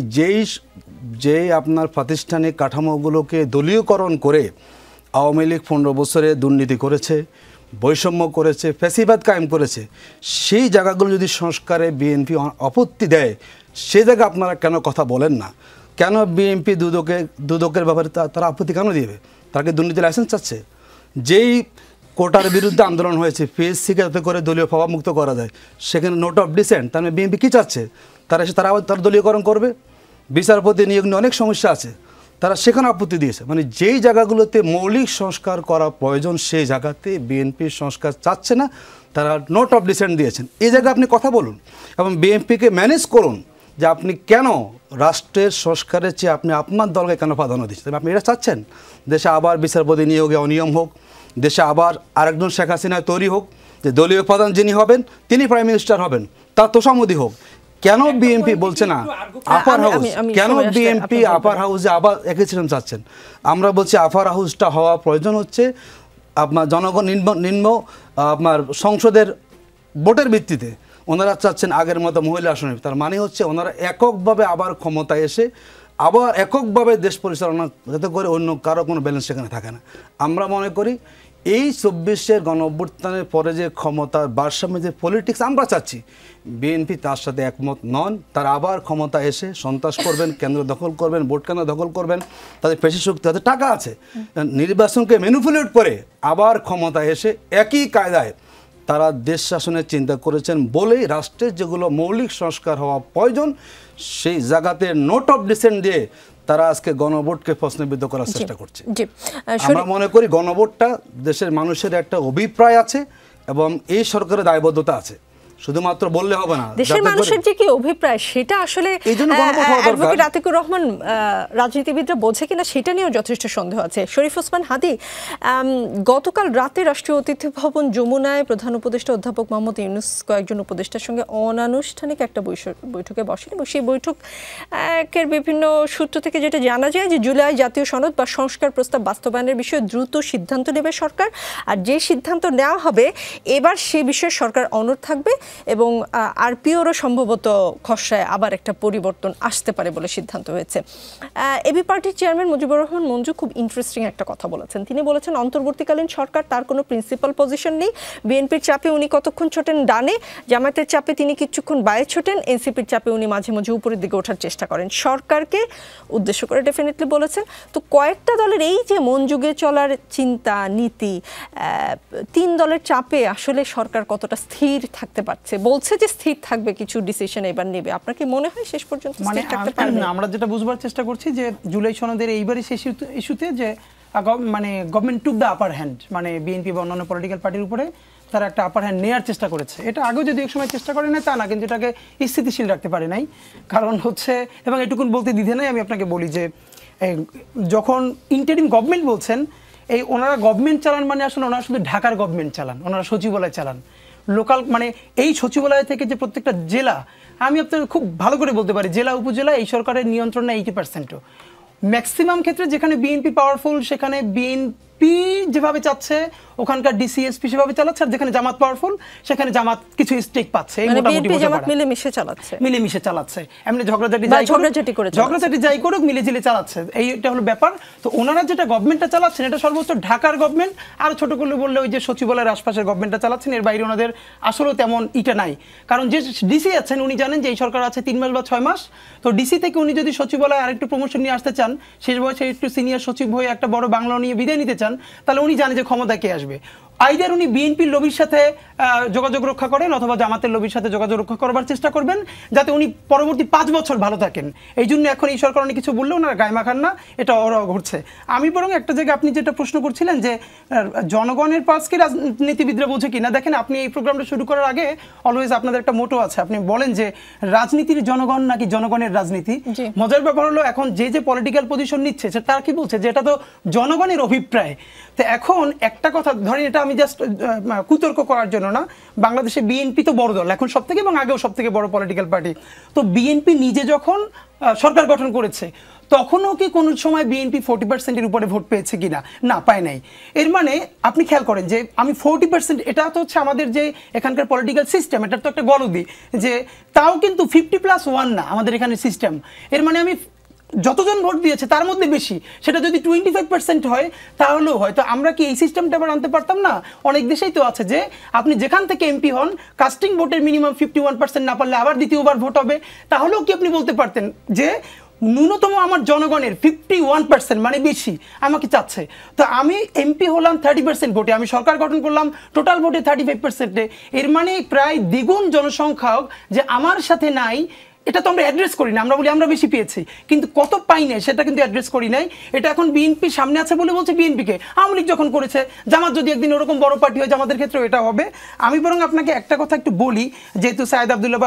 যেই আপনার প্রাতিষ্ঠানিক কাঠামোগুলোকে দলীয়করণ করে আওয়ামী লীগ 15 বছরে দুর্নীতি করেছে, বৈষম্য করেছে, ফ্যাসিবাদ কায়েম করেছে, সেই জায়গাগুলো যদি সংস্কারে বিএনপি আপত্তি দেয়, সেই জায়গায় আপনারা কেন কথা বলেন না? কেন বিএনপি দুদকের ব্যাপারে তারা আপত্তি কেন দিবে? তাকে দুর্নীতি লাইসেন্স চাচ্ছে। যেই কোটার বিরুদ্ধে আন্দোলন হয়েছে, পিএসসিকে যাতে করে দলীয় প্রভাবমুক্ত করা যায়, সেখানে নোট অফ ডিসেন্ট, তার মানে বিএনপি কী চাচ্ছে? তারা আবার তার দলীয়করণ করবে। বিচারপতি নিয়োগ নিয়ে অনেক সমস্যা আছে, তারা সেখানে আপত্তি দিয়েছে। মানে যেই জায়গাগুলোতে মৌলিক সংস্কার করা প্রয়োজন সেই জায়গাতে বিএনপি সংস্কার চাচ্ছে না, তারা নোট অফ ডিসেন্ট দিয়েছেন। এই জায়গায় আপনি কথা বলুন এবং বিএনপিকে ম্যানেজ করুন যে আপনি কেন রাষ্ট্রের সংস্কারের চেয়ে আপনি আপনার দলকে কেন প্রাধান্য দিচ্ছেন। আপনি এটা চাচ্ছেন দেশে আবার বিচারপতি নিয়োগে অনিয়ম হোক, দেশে আবার আরেকজন শেখ হাসিনা তৈরি হোক, যে দলীয় প্রধান যিনি হবেন তিনি প্রাইম মিনিস্টার হবেন, তার তোষামোদী হোক। কেন বিএনপি বলছে না আপার হাউস? কেন বিএনপি আপার হাউসে আবার একই সিস্টেম চাচ্ছেন? আমরা বলছি আপার হাউসটা হওয়া প্রয়োজন হচ্ছে আপনার জনগণ নিম্ন আপনার সংসদের ভোটের ভিত্তিতে। ওনারা চাচ্ছেন আগের মতো মহিলা আসনে, তার মানে হচ্ছে ওনারা এককভাবে আবার ক্ষমতায় এসে আবার এককভাবে দেশ পরিচালনা, যাতে করে অন্য কারো কোনো ব্যালেন্স সেখানে থাকে না। আমরা মনে করি এই 24-এর গণঅভ্যুত্থানের পরে যে ক্ষমতার ভারসাম্য যে পলিটিক্স আমরা চাচ্ছি, বিএনপি তার সাথে একমত নন। তারা আবার ক্ষমতা এসে সন্ত্রাস করবেন, কেন্দ্র দখল করবেন, ভোট কেন্দ্র দখল করবেন, তাদের পেশি শক্তি, তাদের টাকা আছে, নির্বাচনকে ম্যানিপুলেট করে আবার ক্ষমতা এসে একই কায়দায় তারা দেশ শাসনের চিন্তা করেছেন বলেই রাষ্ট্রের যেগুলো মৌলিক সংস্কার হওয়া প্রয়োজন সেই জায়গাতে নোট অফ ডিসেন্ট দিয়ে তারা আজকে গণভোটকে প্রশ্নবিদ্ধ করার চেষ্টা করছে। আমরা মনে করি গণভোটটা দেশের মানুষের একটা অভিপ্রায় আছে এবং এই সরকারের দায়বদ্ধতা আছে, শুধুমাত্র বললে হবে না। দেশের মানুষের যে কি অভিপ্রায় সেটা আসলে অ্যাডভোকেট আতিকুর রহমান রাজনীতিবিদরা বোঝে কিনা সেটা নিয়েও যথেষ্ট সন্দেহ আছে। শরীফ ওসমান হাদী, গতকাল রাতে রাষ্ট্রীয় অতিথি ভবন যমুনায় প্রধান উপদেষ্টা অধ্যাপক মোহাম্মদ ইউনূস কয়েকজন উপদেষ্টার সঙ্গে অনানুষ্ঠানিক একটা বৈঠকে বসেন এবং সেই বৈঠকের বিভিন্ন সূত্র থেকে যেটা জানা যায় যে জুলাই জাতীয় সনদ বা সংস্কার প্রস্তাব বাস্তবায়নের বিষয়ে দ্রুত সিদ্ধান্ত নেবে সরকার, আর যে সিদ্ধান্ত নেওয়া হবে এবার সে বিষয়ে সরকার অনড় থাকবে এবং আরপিওরও সম্ভবত খসড়ায় আবার একটা পরিবর্তন আসতে পারে বলে সিদ্ধান্ত হয়েছে। এবি পার্টির চেয়ারম্যান মুজিবুর রহমান মঞ্জু খুব ইন্টারেস্টিং একটা কথা বলেছেন। তিনি বলেছেন অন্তর্বর্তীকালীন সরকার তার কোনো প্রিন্সিপাল পজিশন নেই, বিএনপির চাপে উনি কতক্ষণ ছোটেন ডানে, জামায়াতের চাপে তিনি কিছুক্ষণ বায়ে ছোটেন, এনসিপির চাপে উনি মাঝে মাঝে উপরের দিকে ওঠার চেষ্টা করেন। সরকারকে উদ্দেশ্য করে ডেফিনেটলি বলেছেন। তো কয়েকটা দলের এই যে মন যুগে চলার চিন্তা নীতি, 3 দলের চাপে আসলে সরকার কতটা স্থির থাকতে পারছে? বলছে যে স্থির থাকবে, কিছু ডিসিশন এবার নেবে। আপনার কি মনে হয় শেষ পর্যন্ত স্থির থাকতে পারবে? আমরা যেটা বুঝবার চেষ্টা করছি যে জুলাই সনদের এইবারই শেষ ইস্যুতে যে মানে government took the upper hand, মানে বিএনপি বা অন্যান্য পলিটিক্যাল পার্টির উপরে তারা একটা আপার হ্যান্ড নেওয়ার চেষ্টা করেছে। এটা আগেও যদি এক সময় চেষ্টা করে না তা না, কিন্তু এটাকে স্থিতিশীল রাখতে পারে নাই। কারণ হচ্ছে, এবং এটুকুন বলতে দ্বিধা নাই, আমি আপনাকে বলি যে যখন ইন্টারিম গভর্নমেন্ট বলছেন, এই ওনারা গভর্নমেন্ট চালান মানে আসলে ওনারা শুধু ঢাকার গভর্নমেন্ট চালান, ওনারা সচিবালয় চালান। লোকাল মানে এই সচিবালয় থেকে যে প্রত্যেকটা জেলা, আমি আপনাকে খুব ভালো করে বলতে পারি জেলা উপজেলা এই সরকারের নিয়ন্ত্রণ না 80%। ম্যাক্সিমাম ক্ষেত্রে যেখানে বিএনপি পাওয়ারফুল সেখানে বিএনপি যেভাবে চাচ্ছে ওখানকার ডিসিএসপি সেভাবে চালাচ্ছে, আর যেখানে জামাত পাওয়ারফুল সেখানে জামাত কিছু স্টেক পাচ্ছে। মিলেমিশে চালাচ্ছে, এমনি ঝগড়াঝাটি যাই করুক মিলেঝিলে চালাচ্ছে, এইটা হলো ব্যাপার। তো ওনারা যেটা গভর্নমেন্টটা চালাচ্ছেন এটা সর্বোচ্চ ঢাকার গভর্নমেন্ট, আর ছোট করলে বললে ওই যে সচিবালয়ের আশপাশের গভর্নমেন্টটা চালাচ্ছেন, এর বাইরে ওনাদের আসলেও তেমন ইটা নাই। কারণ যে ডিসি আছেন উনি জানেন যে এই সরকার আছে 3 মাস বা 6 মাস, তো ডিসি থেকে উনি যদি সচিবালয় আরেকটু প্রমোশন নিয়ে আসতে চান, শেষ বয়সে একটু সিনিয়র সচিব হয়ে একটা বড় বাংলা নিয়ে বিদায় নিতে চান, তাহলে উনি জানে যে ক্ষমতা কে আসবে। আইদার উনি বিএনপির লবির সাথে যোগাযোগ রক্ষা করেন অথবা জামাতের লবির সাথে যোগাযোগ রক্ষা করবার চেষ্টা করবেন যাতে উনি পরবর্তী 5 বছর ভালো থাকেন। এই জন্য এখন এই সরকার অনেক কিছু বললেও ওনারা গায়ে মাখান না, এটা ওরা ঘটছে। আমি বরং একটা জায়গায় আপনি যেটা প্রশ্ন করছিলেন যে জনগণের পালসকে রাজনীতিবিদরা বোঝে কিনা, দেখেন আপনি এই প্রোগ্রামটা শুরু করার আগে অলওয়েজ আপনাদের একটা মোটো আছে, আপনি বলেন যে রাজনীতির জনগণ নাকি জনগণের রাজনীতি। মজার ব্যাপার হলো এখন যে পলিটিক্যাল পজিশন নিচ্ছে তারা কি বলছে যে এটা তো জনগণের অভিপ্রায়। তো এখন একটা কথা ধরেন, এটা আমি জাস্ট কুতর্ক করার জন্য না, বাংলাদেশে বিএনপি তো বড় দল এখন সব থেকে, এবং আগেও সব থেকে বড় পলিটিক্যাল পার্টি। তো বিএনপি নিজে যখন সরকার গঠন করেছে তখনও কি কোনো সময় বিএনপি 40%-এর উপরে ভোট পেয়েছে কিনা? না, পায় নাই। এর মানে আপনি খেয়াল করেন যে আমি 40%, এটা তো হচ্ছে আমাদের যে এখানকার পলিটিক্যাল সিস্টেম, এটার তো একটা গলদি, যে তাও কিন্তু 50+1 না আমাদের এখানে সিস্টেম। এর মানে আমি যতজন ভোট দিয়েছে তার মধ্যে বেশি, সেটা যদি 25% হয় তাহলেও হয়তো আমরা কি এই সিস্টেমটা আবার আনতে পারতাম না? অনেক দেশেই তো আছে যে আপনি যেখান থেকে এমপি হন কাস্টিং ভোটের মিনিমাম 51% না পারলে আবার দ্বিতীয়বার ভোট হবে, তাহলেও কি আপনি বলতে পারতেন যে ন্যূনতম আমার জনগণের 51% মানে বেশি আমাকে চাচ্ছে। তো আমি এমপি হলাম 30% ভোটে, আমি সরকার গঠন করলাম টোটাল ভোটে 35%-এ। এর মানে প্রায় দ্বিগুণ জনসংখ্যক যে আমার সাথে নাই, এটা তো আমরা অ্যাড্রেস করি না, আমরা বলি আমরা বেশি পেয়েছি, কিন্তু কত পাই নাই সেটা কিন্তু অ্যাড্রেস করি নাই। এটা এখন বিএনপি সামনে আছে বলে বলছে বিএনপিকে, আওয়ামী লীগ যখন করেছে, জামাত যদি একদিন ওরকম বড় পার্টি হয় জামাতের ক্ষেত্রেও এটা হবে। আমি বরং আপনাকে একটা কথা একটু বলি, যেহেতু সায়েদ আবদুল্লাহ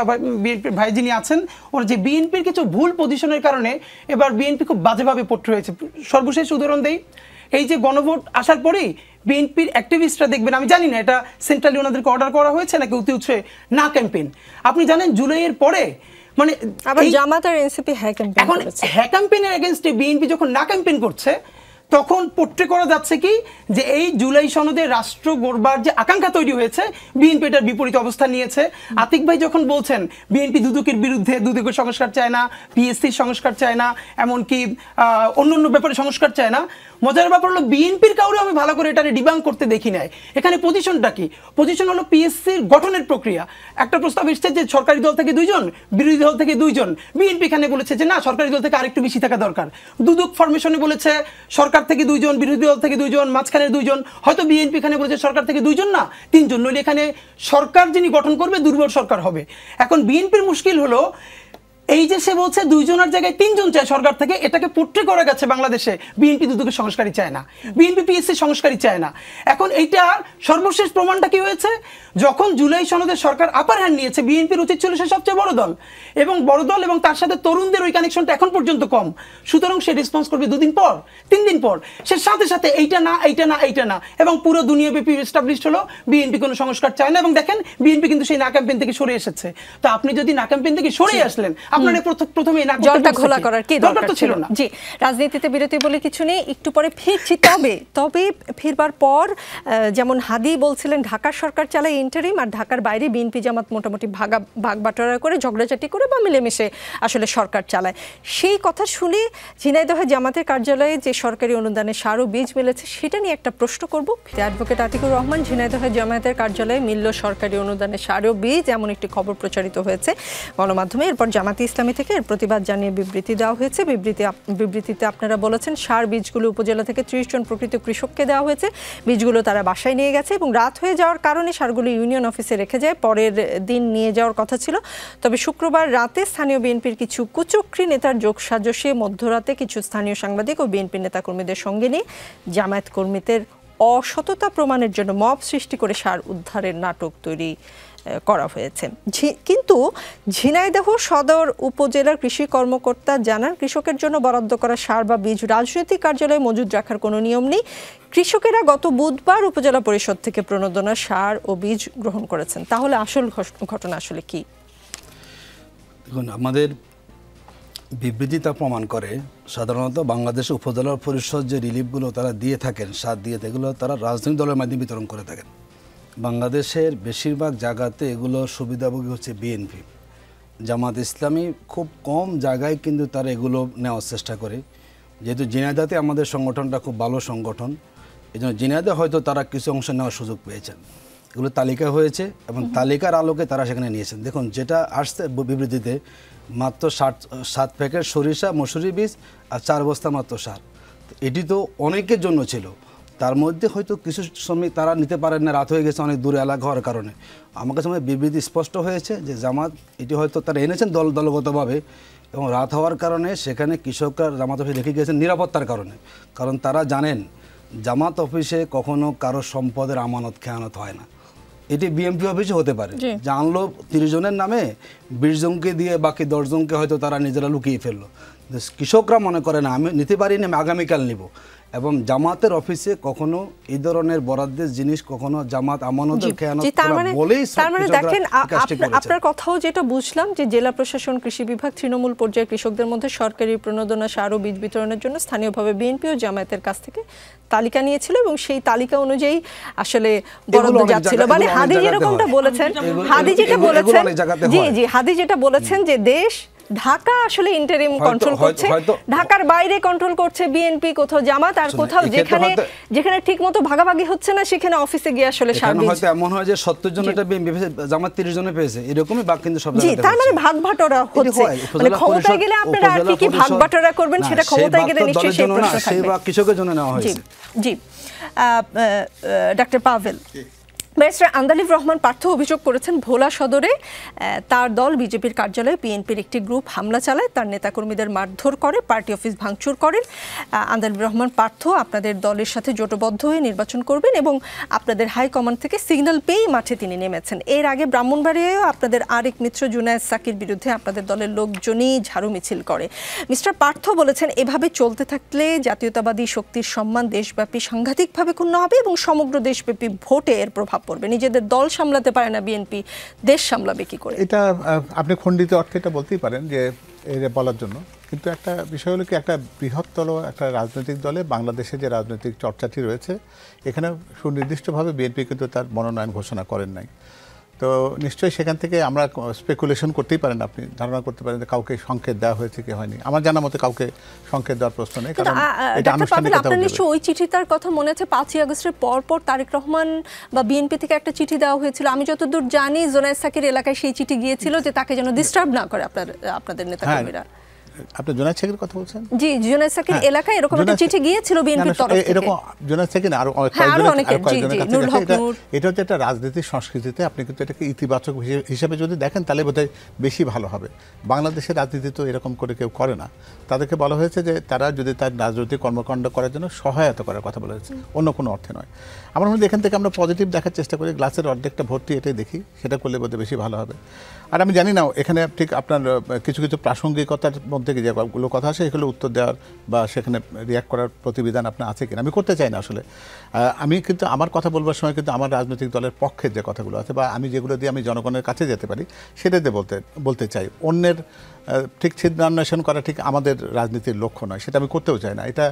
বিএনপির ভাই যিনি আছেন, ওর যে বিএনপির কিছু ভুল পজিশনের কারণে এবার বিএনপি খুব বাজেভাবে পড়তে হয়েছে। সর্বশেষ উদাহরণ দেই, এই যে গণভোট আসার পরেই বিএনপির অ্যাক্টিভিস্টরা দেখবেন, আমি জানি না এটা সেন্ট্রালি ওনাদেরকে অর্ডার করা হয়েছে নাকি অতি উৎসে না ক্যাম্পেইন। আপনি জানেন জুলাইয়ের পরে মানে আবার জামাত আর এনসিপি হ্যাঁ ক্যাম্পেইন এখন হ্যাঁ ক্যাম্পেইনের এগেইনস্টে বিএনপি যখন না ক্যাম্পেইন করছে তখন পোট্রে করা যাচ্ছে কি যে এই জুলাই সনদে রাষ্ট্র গড়বার যে আকাঙ্ক্ষা তৈরি হয়েছে বিএনপি এটার বিপরীত অবস্থান নিয়েছে। আতিক ভাই যখন বলছেন বিএনপি দুদকের বিরুদ্ধে, দুদকের সংস্কার চায় না, পিএসসির সংস্কার চায় না, এমনকি অন্য ব্যাপারে সংস্কার চায় না, মজার ব্যাপার হলো বিএনপির কাউরে আমি ভালো করে এটারে ডিবাঙ্ক করতে দেখি নাই। এখানে পজিশনটা কি? পজিশন হলো পিএসসির গঠনের প্রক্রিয়া। একটা প্রস্তাব এসেছে যে সরকারি দল থেকে 2 জন, বিরোধী দল থেকে 2 জন। বিএনপি এখানে বলেছে যে না, সরকারি দল থেকে আরেকটু বেশি থাকা দরকার। দুদক ফরমেশনে বলেছে সরকার থেকে 2 জন, বিরোধী দল থেকে 2 জন, মাঝখানে 2 জন। হয়তো বিএনপি এখানে বলেছে সরকার থেকে 2 জন না 3 জন, নইলে এখানে সরকার যিনি গঠন করবে দুর্বল সরকার হবে। এখন বিএনপির মুশকিল হলো এই যে সে বলছে 2 জনের জায়গায় 3 জন চায় সরকার থেকে, এটাকে পোট্রে করা গেছে বাংলাদেশে বিএনপি দুদকের সংস্কারই চায় না, বিএনপি পিএসসি সংস্কারই চায় না। এখন এইটা সর্বশেষ প্রমাণটা কি হয়েছে? যখন জুলাই সনদে সরকার আপার হ্যান্ড নিয়েছে, বিএনপির উচিত ছিল সে সবচেয়ে বড় দল এবং তার সাথে তরুণদের ওই কানেকশনটা এখন পর্যন্ত কম, সুতরাং সে রেসপন্স করবে 2 দিন পর 3 দিন পর, সে সাথে সাথে এইটা না এবং পুরো দুনিয়াব্যাপী এস্টাবলিশড হলো বিএনপি কোনো সংস্কার চায় না। এবং দেখেন বিএনপি কিন্তু সেই না ক্যাম্পেইন থেকে সরে এসেছে। তো আপনি যদি না ক্যাম্পেইন থেকে সরে আসলেন, আপনারা প্রথমে না জলটা ঘোলা করার কি দরকার ছিল না। জি, রাজনীতিতে বিরতি বলে কিছু নেই, একটু পরে ফিরছি। তবে ফিরবার পর যেমন হাদি বলছিলেন ঢাকার সরকার চালায় ইন্টারিম, আর ঢাকার বাইরে বিএনপি জামাত মোটামুটি ভাগ বাটোয়ারা করে ঝগড়াঝাটি করে বা মিলেমিশে আসলে সরকার চালায়। সেই কথা শুনে ঝিনাইদহে জামাতের কার্যালয়ে যে সরকারি অনুদানে সার ও বীজ মিলেছে সেটা নিয়ে একটা প্রশ্ন করব। অ্যাডভোকেট আতিকুর রহমান, ঝিনাইদহে জামাতের কার্যালয়ে মিলল সরকারি অনুদানে সার ও বীজ, এমন একটি খবর প্রচারিত হয়েছে গণমাধ্যমে। এরপর জামাতে ইসলামী থেকে এর প্রতিবাদ জানিয়ে বিবৃতি দেওয়া হয়েছে। বিবৃতিতে আপনারা বলেছেন সার বীজগুলো উপজেলা থেকে 30 জন প্রকৃত কৃষককে দেওয়া হয়েছে। বীজগুলো তারা বাসায় নিয়ে গেছে এবং রাত হয়ে যাওয়ার কারণে সারগুলো ইউনিয়ন অফিসে রেখে যায়, পরের দিন নিয়ে যাওয়ার কথা ছিল। তবে শুক্রবার রাতে স্থানীয় বিএনপির কিছু কুচক্রী নেতার যোগসাজশে মধ্যরাতে কিছু স্থানীয় সাংবাদিক ও বিএনপি নেতাকর্মীদের সঙ্গে নিয়ে জামায়াত কর্মীদের অসততা প্রমাণের জন্য মব সৃষ্টি করে সার উদ্ধারের নাটক তৈরি করা হয়েছে। কিন্তু ঝিনাইদহ সদর উপজেলার কৃষি কর্মকর্তা জানান কৃষকের জন্য বরাদ্দ করা সার বা বীজ রাজনৈতিক কার্যালয়ে মজুদ রাখার কোনো নিয়ম নেই। কৃষকেরা গত বুধবার উপজেলা পরিষদ থেকে প্রণোদনা সার ও বীজ গ্রহণ করেছেন। তাহলে আসল ঘটনা আসলে কি? দেখুন, আমাদের বিবৃতি তা প্রমাণ করে সাধারণত বাংলাদেশে উপজেলা পরিষদ যে রিলিফগুলো তারা দিয়ে থাকেন, সার দিয়ে এগুলো তারা রাজনৈতিক দলের মাধ্যমে বিতরণ করে থাকেন। বাংলাদেশের বেশিরভাগ জায়গাতে এগুলো সুবিধাভোগী হচ্ছে বিএনপি। জামাত ইসলামী খুব কম জায়গায় কিন্তু তারা এগুলো নেওয়ার চেষ্টা করে। যেহেতু ঝিনাইদহতে আমাদের সংগঠনটা খুব ভালো সংগঠন, এই জন্য ঝিনাইদহ হয়তো তারা কিছু অংশ নেওয়ার সুযোগ পেয়েছেন। এগুলো তালিকা হয়েছে এবং তালিকার আলোকে তারা সেখানে নিয়েছেন। দেখুন, যেটা আসছে বিবৃতিতে মাত্র 7 প্যাকেট সরিষা মসুরি বীজ আর 4 বস্তা মাত্র সার, এটি তো অনেকের জন্য ছিল। তার মধ্যে হয়তো কিছু শ্রমিক তারা নিতে পারেন না, রাত হয়ে গেছে, অনেক দূরে এলাকা হওয়ার কারণে। আমার কাছে বিবৃতি স্পষ্ট হয়েছে যে জামাত এটি হয়তো তারা এনেছেন দলগতভাবে, এবং রাত হওয়ার কারণে সেখানে কৃষকরা জামাত অফিসে রেখে গিয়েছেন নিরাপত্তার কারণে। কারণ তারা জানেন জামাত অফিসে কখনো কারো সম্পদের আমানত খেয়ানত হয় না। এটি বিএমপি অফিসে হতে পারে, জানলো 30 জনের নামে 20 জনকে দিয়ে বাকি 10 জনকে হয়তো তারা নিজেরা লুকিয়ে ফেললো। কৃষকরা মনে করে না আমি নিতে পারিনি, আমি আগামীকাল নিব। এবং জামাতের অফিসে কখনো এই ধরনের বরাদ্দের জিনিস কখনো জামাত আমানতের খেয়ানত করা বলেই তার মানে দেখেন আপনার কথাও যেটা বুঝলাম যে জেলা প্রশাসন, কৃষি বিভাগ, তৃণমূল পর্যায়ে কৃষকদের মধ্যে সরকারি প্রণোদনা, সার ও বীজ বিতরণের জন্য স্থানীয়ভাবে বিএনপি ও জামায়াতের কাছ থেকে তালিকা নিয়েছিল এবং সেই তালিকা অনুযায়ী আসলে বরাদ্দ যাচ্ছিল। মানে হাদি যেরকমটা বলেছেন, হাদি যেটা বলেছেন, জি হাদি যেটা বলেছেন যে দেশ ঢাকা আসলে ইন্টারিম কন্ট্রোল করছে, ঢাকার বাইরে কন্ট্রোল করছে বিএনপি, কোথাও জামাত, আর কোথাও যেখানে ঠিকমতো ভাগাভাগি হচ্ছে না সেখানে অফিসে গিয়ে আসলে হয়তো এমন হয় যে 70 জন এটা বিএনপি জামাত 30 জনে পেয়েছে, এরকমই ভাগ কিন্তু সব জায়গায়। তার মানে ভাগ বাটোয়ারা হচ্ছে, মানে ক্ষমতায় গেলে আপনারা আর কি ভাগ বাটোয়ারা করবেন সেটা ক্ষমতায় গেলে নিশ্চয়ই সেই প্রশ্ন থাকবে। সেই ভাগ কৃষকের জন্য নেওয়া হয়েছে। জি ডক্টর পাভেল, ব্যারিস্টার আন্দালিব রহমান পার্থ অভিযোগ করেছেন ভোলা সদরে তার দল বিজেপির কার্যালয়ে বিএনপির একটি গ্রুপ হামলা চালায়, তার নেতাকর্মীদের মারধর করে, পার্টি অফিস ভাঙচুর করেন। আন্দালিব রহমান পার্থ আপনাদের দলের সাথে জোটবদ্ধ হয়ে নির্বাচন করবেন এবং আপনাদের হাইকমান্ড থেকে সিগন্যাল পেয়েই মাঠে তিনি নেমেছেন। এর আগে ব্রাহ্মণবাড়িয়ায়ও আপনাদের আরেক মিত্র জুনায়েদ সাকির বিরুদ্ধে আপনাদের দলের লোকজনই ঝাড়ু মিছিল করে। মিস্টার পার্থ বলেছেন এভাবে চলতে থাকলে জাতীয়তাবাদী শক্তির সম্মান দেশব্যাপী সাংঘাতিকভাবে ক্ষুণ্ণ হবে এবং সমগ্র দেশব্যাপী ভোটে এর প্রভাব পড়বে। নিজেদের দল সামলাতে পারে না বিএনপি, দেশ সামলাবে কি করে? এটা আপনি খণ্ডিত অর্থে এটা বলতেই পারেন যে এটা বলার জন্য, কিন্তু একটা বিষয় হলো কি, একটা বৃহত্তর একটা রাজনৈতিক দলে বাংলাদেশে যে রাজনৈতিক চর্চাটি রয়েছে এখানে সুনির্দিষ্টভাবে বিএনপি কিন্তু তার মনোনয়ন ঘোষণা করেন নাই। তো নিশ্চয়ই সেখান থেকে আমরা স্পেকুলেশন করতেই পারেন, আপনি ধারণা করতে পারেন যে কাউকে সংকেত দেওয়া হয়েছে কি হয়নি। আমার জানা মতে কাউকে সংকেত দেওয়ার প্রশ্ন নেই, কারণ এটা আনুষ্ঠানিকতা। আপনার নিশ্চয়ই ওই চিঠিটার কথা মনে আছে, 5ই আগস্টের পর তারেক রহমান বা বিএনপি থেকে একটা চিঠি দেওয়া হয়েছিল। আমি যতদূর জানি জুনায়েদ সাকির এলাকায় সেই চিঠি গিয়েছিল যে তাকে যেন ডিস্টার্ব না করে আপনাদের নেতাকর্মীরা। আপনি জুনায়েদ সাকির কথা বলছেন? জি, জুনায়েদ সাকির এলাকায় এরকম একটা চিঠি গিয়েছিল বিএনপির তরফ থেকে। এরকম জুনায়েদ সাকির আর কয়েকজনের কাছে। এটা হচ্ছে একটা রাজনীতির সংস্কৃতিতে আপনি কিন্তু এটাকে ইতিবাচক হিসেবে যদি দেখেন তাহলে বোধহয় বেশি ভালো হবে। বাংলাদেশের রাজনীতি তো এরকম করে কেউ করে না। তাদেরকে বলা হয়েছে যে তারা যদি তার রাজনৈতিক কর্মকাণ্ড করার জন্য সহায়তা করার কথা বলা হয়েছে, অন্য কোনো অর্থে নয়। আমার মনে হয় এখান থেকে আমরা পজিটিভ দেখার চেষ্টা করি, গ্লাসের অর্ধেকটা ভর্তি এটাই দেখি, সেটা করলে বোধহয় বেশি ভালো হবে। আর আমি জানি না এখানে ঠিক আপনার কিছু কিছু প্রাসঙ্গিকতার মধ্যে যেগুলো কথা আসে এগুলো উত্তর দেওয়ার বা সেখানে রিয়াক্ট করার প্রতিবিধান আপনার আছে কিনা, আমি করতে চাই না আসলে। আমি কিন্তু আমার কথা বলবার সময় কিন্তু আমার রাজনৈতিক দলের পক্ষের যে কথাগুলো আছে বা আমি যেগুলো দিয়ে আমি জনগণের কাছে যেতে পারি সেটা দিয়ে বলতে চাই। অন্যের ঠিক ছিদ্রান্বেষণ করা ঠিক আমাদের রাজনীতির লক্ষ্য নয়, সেটা আমি করতেও চাই না। এটা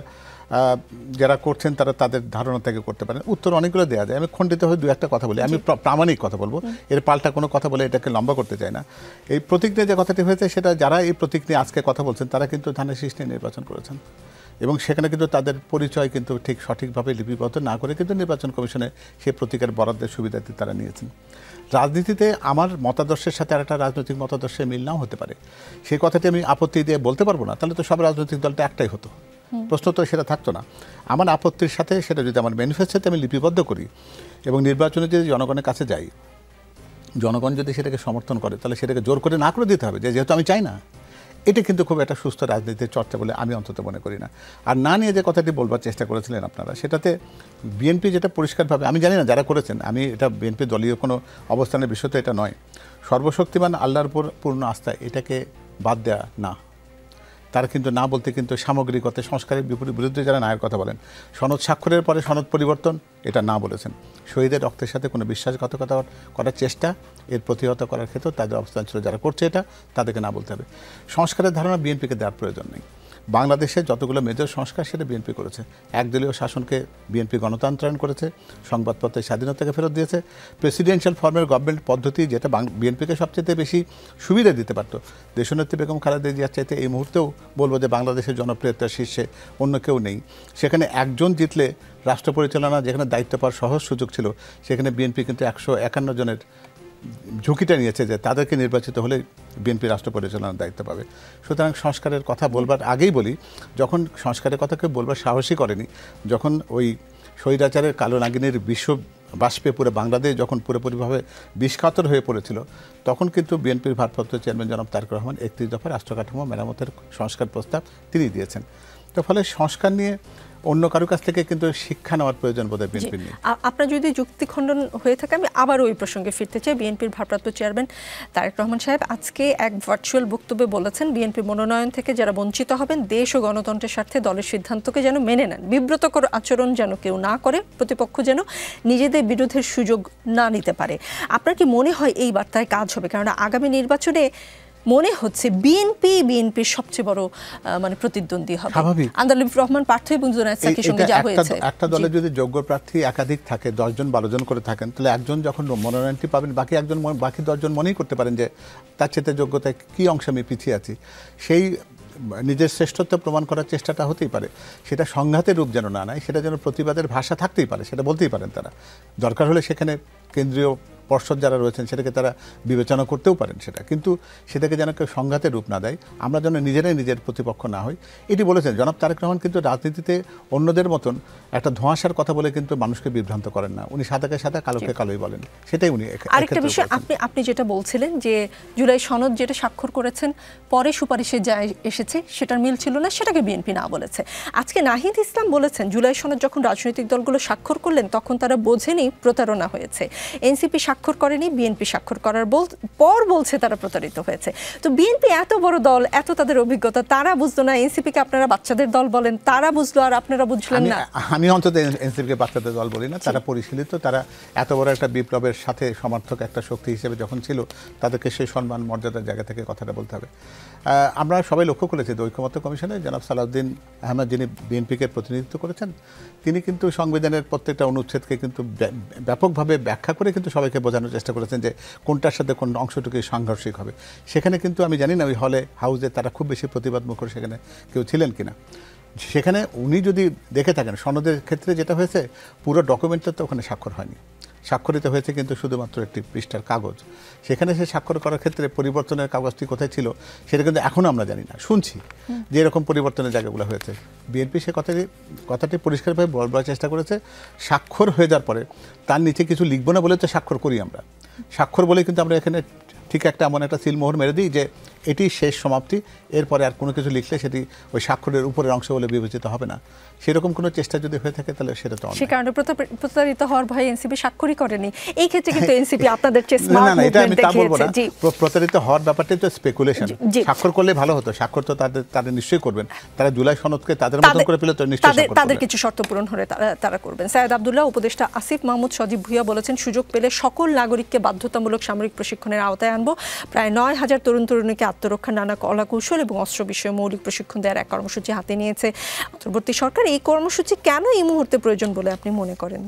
যারা করছেন তারা তাদের ধারণা থেকে করতে পারেন। উত্তর অনেকগুলো দেওয়া যায়, আমি খণ্ডিত হয়ে দু একটা কথা বলি, আমি প্রামাণিক কথা বলবো, এর পাল্টা কোনো কথা বলে এটাকে লম্বা করতে চাই না। এই প্রতীক নিয়ে যে কথাটি হয়েছে সেটা যারা এই প্রতীক নিয়ে আজকে কথা বলছেন তারা কিন্তু ধানের শীষ নিয়ে নির্বাচন করেছেন এবং সেখানে কিন্তু তাদের পরিচয় কিন্তু ঠিক সঠিকভাবে লিপিবদ্ধ না করে কিন্তু নির্বাচন কমিশনে সেই প্রতীকের বরাদ্দের সুবিধাটি তারা নিয়েছেন। রাজনীতিতে আমার মতাদর্শের সাথে আরেকটা রাজনৈতিক মতাদর্শের মিল নাও হতে পারে, সেই কথাটি আমি আপত্তি দিয়ে বলতে পারবো না, তাহলে তো সব রাজনৈতিক দলটা একটাই হতো, প্রশ্ন তো সেটা থাকতো না। আমার আপত্তির সাথে সেটা যদি আমার ম্যানিফেস্টোতে আমি লিপিবদ্ধ করি এবং নির্বাচনে যদি জনগণের কাছে যাই, জনগণ যদি সেটাকে সমর্থন করে তাহলে সেটাকে জোর করে না করে দিতে হবে যে যেহেতু আমি চাই না। এটা কিন্তু খুব একটা সুস্থ রাজনীতির চর্চা বলে আমি অন্তত মনে করি না। আর না নিয়ে যে কথাটি বলবার চেষ্টা করেছিলেন আপনারা, সেটাতে বিএনপি যেটা পরিষ্কারভাবে, আমি জানি না যারা করেছেন, আমি এটা বিএনপি দলীয় কোনো অবস্থানের বিষয় তো এটা নয়, সর্বশক্তিমান আল্লাহর উপর পূর্ণ আস্থা এটাকে বাদ দেওয়া না। তারা কিন্তু না বলতে কিন্তু সামগ্রিকতা সংস্কারের বিরুদ্ধে যারা নায়ের কথা বলেন, সনদ স্বাক্ষরের পরে সনদ পরিবর্তন, এটা না বলেছেন। শহীদের রক্তের সাথে কোনো বিশ্বাসঘাতকতা করার চেষ্টা, এর প্রতিহত করার ক্ষেত্রে তাদের অবস্থান ছিল, যারা করছে এটা তাদেরকে না বলতে হবে। সংস্কারের ধারণা বিএনপিকে দেওয়ার প্রয়োজন নেই। বাংলাদেশে যতগুলো মেজর সংস্কার সেটা বিএনপি করেছে। একদলীয় শাসনকে বিএনপি গণতন্ত্রায়ন করেছে, সংবাদপত্রের স্বাধীনতাকে ফেরত দিয়েছে, প্রেসিডেন্সিয়াল ফর্মের গভর্নমেন্ট পদ্ধতি যেটা বিএনপিকে সবচেয়ে বেশি সুবিধা দিতে পারত। দেশনেত্রী বেগম খালেদা জিয়ার চাইতে এই মুহূর্তেও বলবো যে বাংলাদেশের জনপ্রিয়তার শীর্ষে অন্য কেউ নেই। সেখানে একজন জিতলে রাষ্ট্র পরিচালনা যেখানে দায়িত্ব পাওয়ার সহজ সুযোগ ছিল, সেখানে বিএনপি কিন্তু 151 জনের ঝুঁকিটা নিয়েছে যে তাদেরকে নির্বাচিত হলে বিএনপি রাষ্ট্র পরিচালনার দায়িত্ব পাবে। সুতরাং সংস্কারের কথা বলবার আগেই বলি, যখন সংস্কারের কথা কেউ বলবার সাহসই করেনি, যখন ওই স্বৈরাচারের কালো নাগিনীর বিশ্ব বাষ্পে পুরো বাংলাদেশ যখন পুরোপুরিভাবে বিষকাতর হয়ে পড়েছিল, তখন কিন্তু বিএনপির ভারপ্রাপ্ত চেয়ারম্যান জনাব তারেক রহমান 31 দফা রাষ্ট্র কাঠামো মেরামতের সংস্কার প্রস্তাব তিনি দিয়েছেন। তো ফলে সংস্কার নিয়ে অন্য কারো কাছ থেকে কিন্তু শিক্ষা নেওয়ার প্রয়োজন বোধহয় বিএনপির নেই। আপনার যদি যুক্তি খণ্ডন হয়ে থাকে আমি আবার ওই প্রসঙ্গে ফিরতে চাই। বিএনপির ভারপ্রাপ্ত চেয়ারম্যান তারেক রহমান সাহেব আজকে এক ভার্চুয়াল বক্তব্যে বলেছেন, বিএনপি মনোনয়ন থেকে যারা বঞ্চিত হবেন দেশ ও গণতন্ত্রের স্বার্থে দলের সিদ্ধান্তকে যেন মেনে নেন, বিব্রতকর আচরণ যেন কেউ না করে, প্রতিপক্ষ যেন নিজেদের বিরোধের সুযোগ না নিতে পারে। আপনার কি মনে হয় এই বার্তায় কাজ হবে? কারণ আগামী নির্বাচনে মনে হচ্ছে বিএনপির সবচেয়ে বড় মানে প্রতিদ্বন্দ্বী হবে। আন্দালিব রহমান পার্থ এবং জুনায়েদ সাকির সঙ্গে যা হয়েছে, একটা দলে যদি যোগ্য প্রার্থী একাধিক থাকে, 10 জন 12 জন করে থাকেন, তাহলে একজন যখন মনোনয়নটি পাবেন বাকি 10 জন মনেই করতে পারেন যে তার চেয়ে যোগ্যতায় কি অংশে আমি পিছিয়ে আছি, সেই নিজের শ্রেষ্ঠত্ব প্রমাণ করার চেষ্টাটা হতেই পারে। সেটা সংঘাতের রূপ যেন না নেয়, সেটা যেন প্রতিবাদের ভাষা থাকতেই পারে, সেটা বলতেই পারেন তারা। দরকার হলে সেখানে কেন্দ্রীয় পর্ষদ যারা রয়েছেন সেটাকে তারা বিবেচনা করতেও পারেন সেটা, কিন্তু সেটাকে যেন কেউ সংঘাতের রূপ না দেয়, আমরা যেন নিজেরাই নিজের প্রতিপক্ষ না হই, এটি বলেছেন জনাব তারেক রহমান। কিন্তু রাজনীতিতে অন্যদের মতন একটা ধোঁয়াশার কথা বলে কিন্তু মানুষকে বিভ্রান্ত করেন না, উনি সাদাকে সাদা কালোকে কালোই বলেন, সেটাই উনি। আরেকটা বিষয় আপনি যেটা বলছিলেন যে জুলাই সনদ যেটা স্বাক্ষর করেছেন পরে সুপারিশে যা এসেছে সেটার মিল ছিল না, সেটাকে বিএনপি না বলেছে। আজকে নাহিদ ইসলাম বলেছেন জুলাই সনদ যখন রাজনৈতিক দলগুলো স্বাক্ষর করলেন তখন তারা বোঝেনি প্রতারণা হয়েছে, এনসিপি স্বাক্ষর করেনি, বিএনপি স্বাক্ষর করার পর বলছে তারা প্রতারিত হয়েছে। তো বিএনপি এত বড় দল, এত তাদের অভিজ্ঞতা, তারা বুঝলো না এনসিপিকে আপনারা বাচ্চাদের দল বলেন, তারা বুঝলো আর আপনারা বুঝলেন না। আমি অন্তত এনসিপিকে বাচ্চাদের দল বলি না, তারা পরিশীলিত, তারা এত বড় একটা বিপ্লবের সাথে সমর্থক একটা শক্তি হিসেবে যখন ছিল তাদেরকে সেই সম্মান মর্যাদার জায়গা থেকে কথাটা বলতে হবে। আমরা সবাই লক্ষ্য করেছি ঐকমত্য কমিশনে জনাব সালাউদ্দিন আহমেদ যিনি বিএনপিকে প্রতিনিধিত্ব করেছেন, তিনি কিন্তু সংবিধানের প্রত্যেকটা অনুচ্ছেদকে কিন্তু ব্যাপকভাবে ব্যাখ্যা করে কিন্তু সবাইকে বোঝানোর চেষ্টা করেছেন যে কোনটার সাথে কোন অংশটুকু সাংঘর্ষিক হবে। সেখানে কিন্তু আমি জানি না ওই হলে হাউসে তারা খুব বেশি প্রতিবাদ মুখর সেখানে কেউ ছিলেন কিনা। সেখানে উনি যদি দেখে থাকেন সনদের ক্ষেত্রে যেটা হয়েছে, পুরো ডকুমেন্টের তো ওখানে স্বাক্ষর হয়নি, স্বাক্ষরিত হয়েছে কিন্তু শুধুমাত্র একটি পৃষ্ঠার কাগজ। সেখানে সে স্বাক্ষর করার ক্ষেত্রে পরিবর্তনের কাগজটি কোথায় ছিল সেটা কিন্তু এখনও আমরা জানি না, শুনছি যে এরকম পরিবর্তনের জায়গাগুলো হয়েছে। বিএনপি সে কথাটি পরিষ্কারভাবে বলার চেষ্টা করেছে, স্বাক্ষর হয়ে যাওয়ার পরে তার নিচে কিছু লিখবো না বলে তো স্বাক্ষর করি আমরা, স্বাক্ষর বলে কিন্তু আমরা এখানে ঠিক একটা এমন একটা সিলমোহর মেরে দিই যে এটি শেষ সমাপ্তি, এরপরে আর কোনো কিছু লিখলে সেটি ওই স্বাক্ষরের উপরের অংশ বলে বিবেচিত হবে না। সেরকম কোনো চেষ্টা যদি হয়ে থাকে তাহলে সেটা তো সে কারণে প্রতারিত হওয়ার ভয়ে এনসিপি স্বাক্ষরই করেনি। এই ক্ষেত্রে কিন্তু এনসিপি আপনাদের চেয়ে স্মার্ট মুভমেন্ট দেখিয়েছে। প্রতারিত হওয়ার ব্যাপারটাই তো স্পেকুলেশন, স্বাক্ষর করলে ভালো হতো, স্বাক্ষর তো তাদের নিশ্চয়ই করবেন, তারা জুলাই সনদকে তাদের মতন করে পেলে তো নিশ্চয়ই তাদের কিছু শর্ত পূরণ হলে তারা করবেন। সায়েদ আব্দুল্লাহ, উপদেষ্টা আসিফ মাহমুদ সজীব ভুইয়া বলেছেন সুযোগ পেলে সকল নাগরিককে বাধ্যতামূলক সামরিক প্রশিক্ষণের আওতায় আনবো। প্রায় 9000 তরুণ তরুণীকে আত্মরক্ষার নানা কলাকৌশল এবং অস্ত্র বিষয়ে মৌলিক প্রশিক্ষণ দেওয়ার এক কর্মসূচি হাতে নিয়েছে অন্তর্বর্তী সরকার। এই কর্মসূচি কেন এই মুহূর্তে প্রয়োজন বলে আপনি মনে করেন?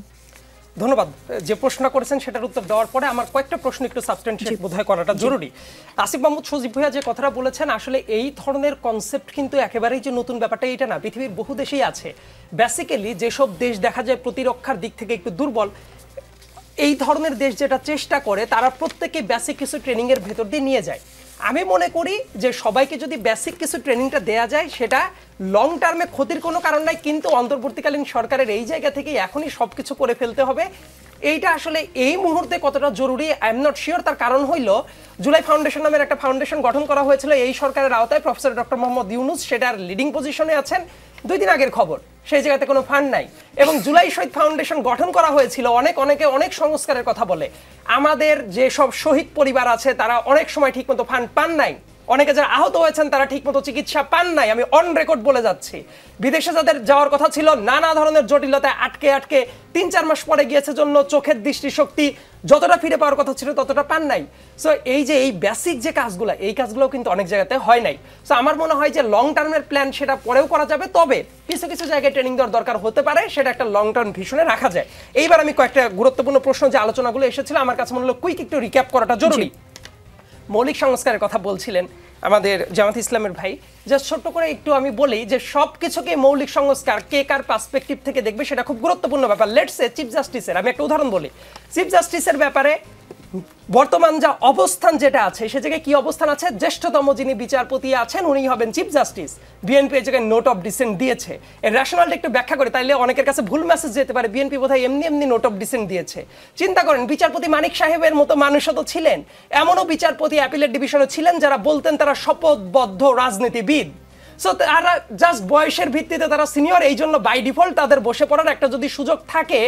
ধন্যবাদ। যে প্রশ্ন করেছেন সেটার উত্তর দেওয়ার পরে আমার কয়েকটা প্রশ্ন একটু সাবস্টেন্সিয়েট বোধহয় করাটা জরুরি। আসিফ মাহমুদ সজীব ভাইয়া যে কথাটা বলেছেন, আসলে এই ধরনের কনসেপ্ট কিন্তু একেবারেই যে নতুন ব্যাপারটা এটা না, পৃথিবীর বহু দেশেই আছে। বেসিক্যালি যেসব দেশ দেখা যায় প্রতিরক্ষার দিক থেকে একটু দুর্বল, এই ধরনের দেশ যেটা চেষ্টা করে তারা প্রত্যেকে বেসিক কিছু ট্রেনিং এর ভেতর দিয়ে নিয়ে যায়। আমি মনে করি যে সবাইকে যদি বেসিক কিছু ট্রেনিংটা দেয়া যায় সেটা লং টার্মে ক্ষতির কোনো কারণ নাই, কিন্তু অন্তর্বর্তীকালীন সরকারের এই জায়গা থেকে এখনই সবকিছু করে ফেলতে হবে। এইটা আসলে এই মুহূর্তে কতটা জরুরি আই এম নট শিওর। তার কারণ হইল জুলাই ফাউন্ডেশন নামের একটা ফাউন্ডেশন গঠন করা হয়েছিল এই সরকারের আওতায়, প্রফেসর ডক্টর মোহাম্মদ ইউনুস সেটার লিডিং পজিশনে আছেন। 2 দিন আগের খবর, সেই জায়গাতে কোনো ফান্ড নাই। এবং জুলাই শহীদ ফাউন্ডেশন গঠন করা হয়েছিল, অনেকে অনেক সংস্কারের কথা বলে। আমাদের যে সব শহীদ পরিবার আছে তারা অনেক সময় ঠিকমতো ফান্ড পান নাই, অনেকে যারা আহত হয়েছেন তারা ঠিকমতো চিকিৎসা পান নাই। আমি অন রেকর্ড বলে যাচ্ছি, বিদেশে যাদের যাওয়ার কথা ছিল নানা ধরনের জটিলতায় আটকে 3-4 মাস পরে গিয়েছে জন্য চোখের দৃষ্টিশক্তি যতটা ফিরে পাওয়ার কথা ছিল ততটা পান নাই। সো এই যে এই বেসিক যে কাজগুলো, এই কাজগুলো কিন্তু অনেক জায়গাতে হয় নাই। সো আমার মনে হয় যে লং টার্মের প্ল্যান সেটা পরেও করা যাবে, তবে কিছু কিছু জায়গায় ট্রেনিং দেওয়ার দরকার হতে পারে, সেটা একটা লং টার্ম ভিশনে রাখা যায়। এইবার আমি কয়েকটা গুরুত্বপূর্ণ প্রশ্ন যে আলোচনাগুলো এসেছিল আমার কাছে মনে হলো কুইক একটু রিক্যাপ করাটা জরুরি। মৌলিক সংস্কারের কথা বলছিলেন আমাদের জামাত ইসলামের ভাই, জাস্ট ছোট্ট করে একটু আমি বলি যে সব কিছুকে মৌলিক সংস্কার কে কার পার্সপেক্টিভ থেকে দেখবে সেটা খুব গুরুত্বপূর্ণ ব্যাপার। লেটস সে চিফ জাস্টিসের, আমি একটা উদাহরণ বলি। চিফ জাস্টিসের ব্যাপারে বর্তমান যা অবস্থান যেটা আছে সে জায়গায় কি অবস্থান আছে, জ্যেষ্ঠতম যিনি বিচারপতি আছেন উনি হবেন চিফ জাস্টিস। বিএনপি এই জায়গায় নোট অফ ডিসেন্ট দিয়েছে। এর রেশনালটা একটু ব্যাখ্যা করে, তাইলে অনেকের কাছে ভুল মেসেজ যেতে পারে বিএনপি বোধহয় এমনি নোট অফ ডিসেন্ট দিয়েছে। চিন্তা করেন, বিচারপতি মানিক সাহেবের মতো মানুষও তো ছিলেন, এমনও বিচারপতি অ্যাপিলেট ডিভিশনে ছিলেন যারা বলতেন তারা শপথবদ্ধ রাজনীতিবিদ। সো তারা জাস্ট বয়সের ভিত্তিতে তারা সিনিয়র, এই জন্য বাই ডিফল্ট তাদের বসে পড়ার একটা যদি সুযোগ থাকে,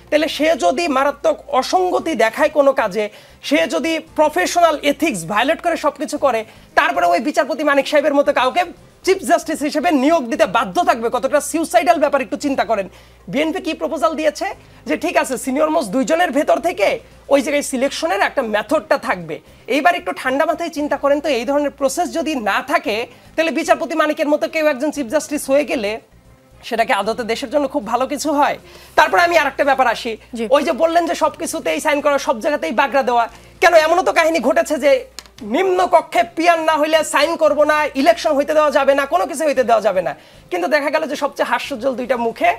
তাহলে সে যদি মারাত্মক অসঙ্গতি দেখায় কোনো কাজে, সে যদি প্রফেশনাল এথিক্স ভায়োলেট করে সবকিছু করে, তারপরে ওই বিচারপতি মানিক সাহেবের মতো কাউকে চিফ জাস্টিস হিসেবে নিয়োগ দিতে বাধ্য থাকবে। কতটা সুইসাইডাল ব্যাপার একটু চিন্তা করেন। বিএনপি কি প্রপোজাল দিয়েছে যে ঠিক আছে সিনিয়র মোস্ট দুইজনের ভেতর থেকে ওই জায়গায় সিলেকশনের একটা মেথডটা থাকবে। এইবার একটু ঠান্ডা মাথায় চিন্তা করেন তো, এই ধরনের প্রসেস যদি না থাকে তাহলে বিচারপতি মানিকের মতো কেউ একজন চিফ জাস্টিস হয়ে গেলে সেটাকে আদতে দেশের জন্য খুব ভালো কিছু হয়। তারপরে আমি আরেকটা ব্যাপার আসি, ওই যে বললেন যে সবকিছুতেই সাইন করা, সব জায়গাতেই বাগড়া দেওয়া, কেন এমনও তো কাহিনী ঘটেছে যে নিম্ন কক্ষে পিয়ার না হইলে সাইন করব না, ইলেকশন হইতে দেওয়া যাবে না, কোনো কিছু হইতে দেওয়া যাবে না। কিন্তু দেখা গেল যে সবচেয়ে হাস্যোজ্জ্বল দুইটা মুখে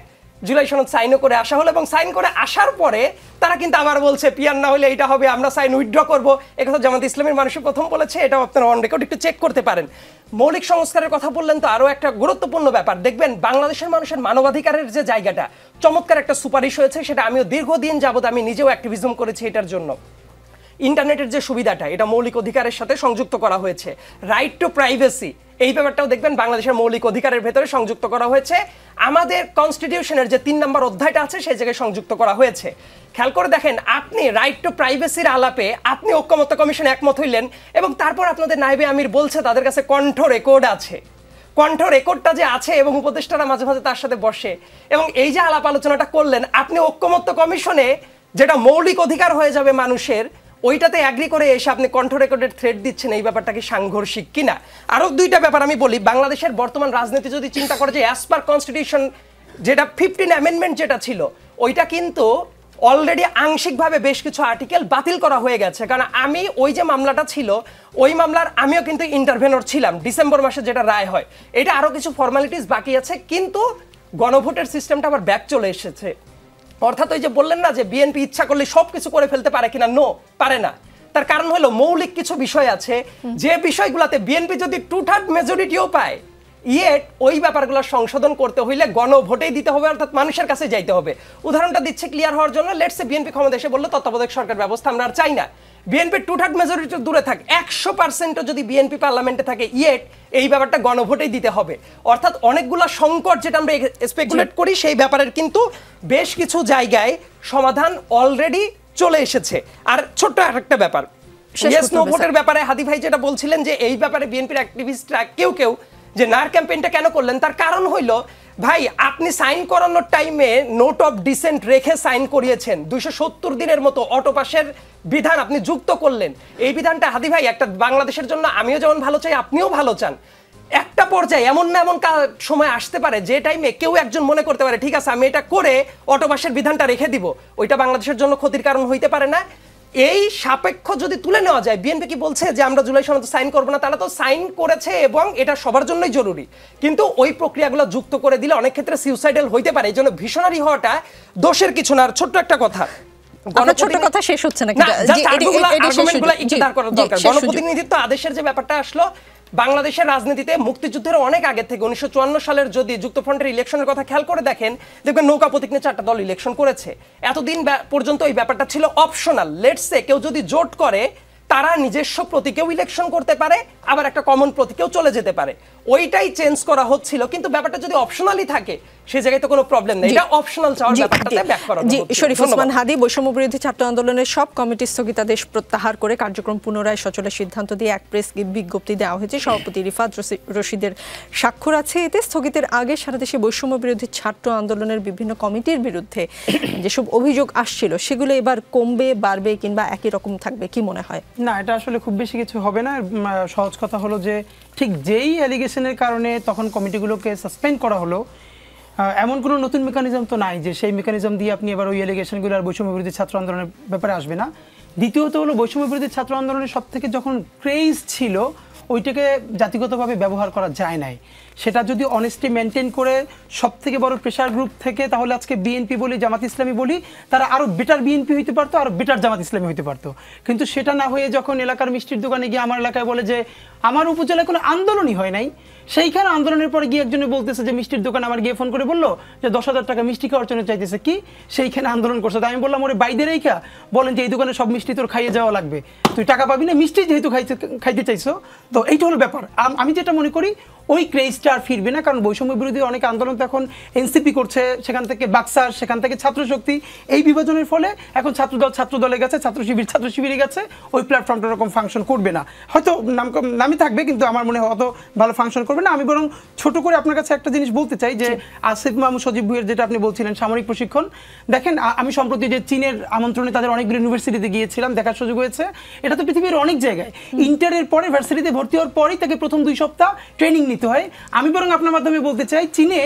জুলাই সনদ সাইনও করে আসা হলো, এবং সাইন করে আসার পরে তারা কিন্তু আবার বলছে পিয়ার না হলে এটা হবে, আমরা সাইন উইথড্র করবো। একথা জামাত ইসলামের মানুষের প্রথম বলেছে, এটাও আপনারা অন রেকর্ড একটু চেক করতে পারেন। মৌলিক সংস্কারের কথা বললেন তো আরও একটা গুরুত্বপূর্ণ ব্যাপার, দেখবেন বাংলাদেশের মানুষের মানবাধিকারের যে জায়গাটা, চমৎকার একটা সুপারিশ হয়েছে, সেটা আমিও দীর্ঘদিন যাবত আমি নিজেও অ্যাক্টিভিজম করেছি এটার জন্য। ইন্টারনেটের যে সুবিধাটা, এটা মৌলিক অধিকারের সাথে সংযুক্ত করা হয়েছে। রাইট টু প্রাইভেসি, এই ব্যাপারটাও দেখবেন বাংলাদেশের মৌলিক অধিকারের ভেতরে সংযুক্ত করা হয়েছে। আমাদের কনস্টিটিউশনের যে 3 নম্বর অধ্যায়টা আছে সেই জায়গায় সংযুক্ত করা হয়েছে। খেয়াল করে দেখেন, আপনি রাইট টু প্রাইভেসির আলাপে আপনি ঐক্যমত্য কমিশনে একমত হইলেন, এবং তারপর আপনাদের নায়েবে আমির বলছে তাদের কাছে কণ্ঠ রেকর্ড আছে। কণ্ঠ রেকর্ডটা যে আছে এবং উপদেষ্টারা মাঝে মাঝে তার সাথে বসে এবং এই যে আলাপ আলোচনাটা করলেন, আপনি ঐক্যমত্য কমিশনে যেটা মৌলিক অধিকার হয়ে যাবে মানুষের, ওইটাতে অ্যাগ্রি করে এসে আপনি কণ্ঠ রেকর্ডের থ্রেড দিচ্ছেন, এই ব্যাপারটা কি সাংঘর্ষিক কিনা? আরও দুইটা ব্যাপার আমি বলি। বাংলাদেশের বর্তমান রাজনীতি যদি চিন্তা করে যে অ্যাজ পার কনস্টিটিউশন যেটা 15 অ্যামেন্ডমেন্ট যেটা ছিল, ওইটা কিন্তু অলরেডি আংশিকভাবে বেশ কিছু আর্টিকেল বাতিল করা হয়ে গেছে। কারণ আমি ওই যে মামলাটা ছিল, ওই মামলার আমিও কিন্তু ইন্টারভেনর ছিলাম, ডিসেম্বর মাসে যেটা রায় হয়। এটা আরও কিছু ফর্মালিটিস বাকি আছে, কিন্তু গণভোটের সিস্টেমটা আবার ব্যাক চলে এসেছে। অর্থাৎ ওই যে বললেন না যে বিএনপি ইচ্ছা করলে সব কিছু করে ফেলতে পারে কিনা, নো, পারে না। তার কারণ হলো মৌলিক কিছু বিষয় আছে, যে বিষয়গুলোতে বিএনপি যদি 2/3 মেজরিটিও পায়, ইয়েট ওই ব্যাপারগুলো সংশোধন করতে হইলে গণভোটেই দিতে হবে, অর্থাৎ মানুষের কাছে যাইতে হবে। উদাহরণটা দিচ্ছে ক্লিয়ার হওয়ার জন্য, লেটসে বিএনপি ক্ষমতা এসে বললো তত্ত্বাবধায়ক সরকার ব্যবস্থা আমরা আর চাই না। বিএনপি 2/3 মেজরিটি দূরে থাক, 100% যদি বিএনপি পার্লামেন্টে থাকে, ইয়েট এই ব্যাপারটা গণভোটেই দিতে হবে। অর্থাৎ অনেকগুলো সংকট যেটা আমরা স্পেকুলেট করি, সেই ব্যাপারের কিন্তু বেশ কিছু জায়গায় সমাধান অলরেডি চলে এসেছে। আর ছোট্ট আরেকটা ব্যাপার, ইয়েস নো ভোটের ব্যাপারে হাদি ভাই যেটা বলছিলেন যে এই ব্যাপারে বিএনপির অ্যাক্টিভিস্টরা কেউ যে নার ক্যাম্পেইনটা কেন করলেন, তার কারণ হইল ভাই আপনি সাইন করানোর টাইমে নোট অফ ডিসেন্ট রেখে সাইন করিয়েছেন, 270 দিনের মতো অটো পাসের বিধান আপনি যুক্ত করলেন। এই বিধানটা হাদি ভাই একটা বাংলাদেশের জন্য আমিও যেমন ভালো চাই, আপনিও ভালো চান। একটা পর্যায়ে এমন না এমন সময় আসতে পারে যে টাইমে কেউ একজন মনে করতে পারে ঠিক আছে আমি এটা করে অটো পাসের বিধানটা রেখে দিব, ওইটা বাংলাদেশের জন্য ক্ষতির কারণ হইতে পারে না। এই সাপেক্ষ যদি তুলে নেওয়া যায়, বিএনপি কি বলছে যে আমরা জুলাই সনদে সাইন করবো না, তারা তো সাইন করেছে এবং এটা সবার জন্যই জরুরি, কিন্তু ওই প্রক্রিয়াগুলো যুক্ত করে দিলে অনেক ক্ষেত্রে সুইসাইডাল হইতে পারে। এই জন্য ভিশনারি হওয়াটা দোষের কিছু না। আর ছোট্ট একটা কথা, কথা শেষ হচ্ছে না, গণপ্রতিনিধিত্ব আদেশের যে ব্যাপারটা আসলো, বাংলাদেশের রাজনীতিতে মুক্তিযুদ্ধের অনেক আগে থেকে 1954 সালের যদি যুক্তফ্রন্টের ইলেকশনের কথা খেয়াল করে দেখেন, দেখবেন নৌকা প্রতীক নিয়ে 4টা দল ইলেকশন করেছে। এতদিন পর্যন্ত এই ব্যাপারটা ছিল অপশনাল। লেটসে কেউ যদি জোট করে, তারা নিজস্ব প্রতীকেও ইলেকশন করতে পারে, আবার একটা কমন প্রতীকেও চলে যেতে পারে। ওইটাই চেঞ্জ করা হচ্ছিল, কিন্তু ব্যাপারটা যদি অপশনালি থাকে সেই জায়গায় তো কোনো প্রবলেম নেই। এটা অপশনাল চাওয়ার ব্যাপারটাতে ব্যাক করা হচ্ছে। শরীফ ওসমান হাদি বৈষম্য বিরোধী ছাত্র আন্দোলনের সব কমিটি স্থগিতাদেশ প্রত্যাহার করে কার্যক্রম পুনরায় সচলের সিদ্ধান্ত দিয়ে এক প্রেস বিজ্ঞপ্তি দেওয়া হয়েছে। সভাপতি রিফাত রশিদের স্বাক্ষর আছে। এতে স্থগিতের আগে সারা দেশে বৈষম্য বিরোধী ছাত্র আন্দোলনের বিভিন্ন কমিটির বিরুদ্ধে যেসব অভিযোগ আসছিল সেগুলো এবার কমবে, বাড়বে, কিংবা একই রকম থাকবে, কি মনে হয়? না, এটা আসলে খুব বেশি কিছু হবে না। সহজ কথা হলো যে ঠিক যেই অ্যালিগেশনের কারণে তখন কমিটিগুলোকে সাসপেন্ড করা হলো, এমন কোনো নতুন মেকানিজম তো নাই যে সেই মেকানিজম দিয়ে আপনি এবার ওই অ্যালিগেশনগুলো আর বৈষম্য বিরোধী ছাত্র আন্দোলনের ব্যাপারে আসবে না। দ্বিতীয়ত হলো বৈষম্য বিরোধী ছাত্র আন্দোলনের সব থেকে যখন ক্রেজ ছিল, ওইটাকে জাতিগতভাবে ব্যবহার করা যায় নাই। সেটা যদি অনেস্টি মেনটেন করে সব থেকে বড় প্রেশার গ্রুপ থেকে, তাহলে আজকে বিএনপি বলি, জামাত ইসলামী বলি, তারা আরও বেটার বিএনপি হইতে পারতো, আরও বেটার জামাত ইসলামী হইতে পারতো। কিন্তু সেটা না হয়ে যখন এলাকার মিষ্টির দোকানে গিয়ে আমার এলাকায় বলে যে আমার উপজেলায় কোনো আন্দোলনই হয় নাই, সেইখানে আন্দোলনের পরে গিয়ে একজনে বলতেছে যে মিষ্টির দোকান আমার গিয়ে ফোন করে বললো যে 10,000 টাকা মিষ্টি খাওয়ার জন্য চাইতেছে, কি সেইখানে আন্দোলন করছে। আমি বললাম ওরে বাইদের রেখা বলেন যে এই দোকানে সব মিষ্টি তোর খাইয়ে যাওয়া লাগবে, তুই টাকা পাবি না, মিষ্টি যেহেতু খাইতে চাইছো। তো এইটা হলো ব্যাপার। আমি যেটা মনে করি ওই ক্রেজটা আর ফিরবে না, কারণ বৈষম্য বিরোধী অনেক আন্দোলন তো এখন এনসিপি করছে, সেখান থেকে বাক্সার, সেখান থেকে ছাত্র শক্তি, এই বিভাজনের ফলে এখন ছাত্রদলে গেছে, ছাত্র শিবিরে গেছে, ওই প্ল্যাটফর্মটা এরকম ফাংশন করবে না, হয়তো নামই থাকবে, কিন্তু আমার মনে হয় অত ভালো ফাংশন করবে না। আমি বরং ছোট করে আপনার কাছে একটা জিনিস বলতে চাই যে আসিফ মাহমুদ সজীব ভুঁইয়ের যেটা আপনি বলছিলেন সামরিক প্রশিক্ষণ, দেখেন আমি সম্প্রতি যে চীনের আমন্ত্রণে তাদের অনেকগুলো ইউনিভার্সিটিতে গিয়েছিলাম, দেখার সুযোগ হয়েছে। এটা তো পৃথিবীর অনেক জায়গায় ইন্টারের পরে ভার্সিটিতে ভর্তি হওয়ার পরেই তাকে প্রথম 2 সপ্তাহ ট্রেনিং নিতে হয়। আমি বরং আপনার মাধ্যমে বলতে চাই, চীনে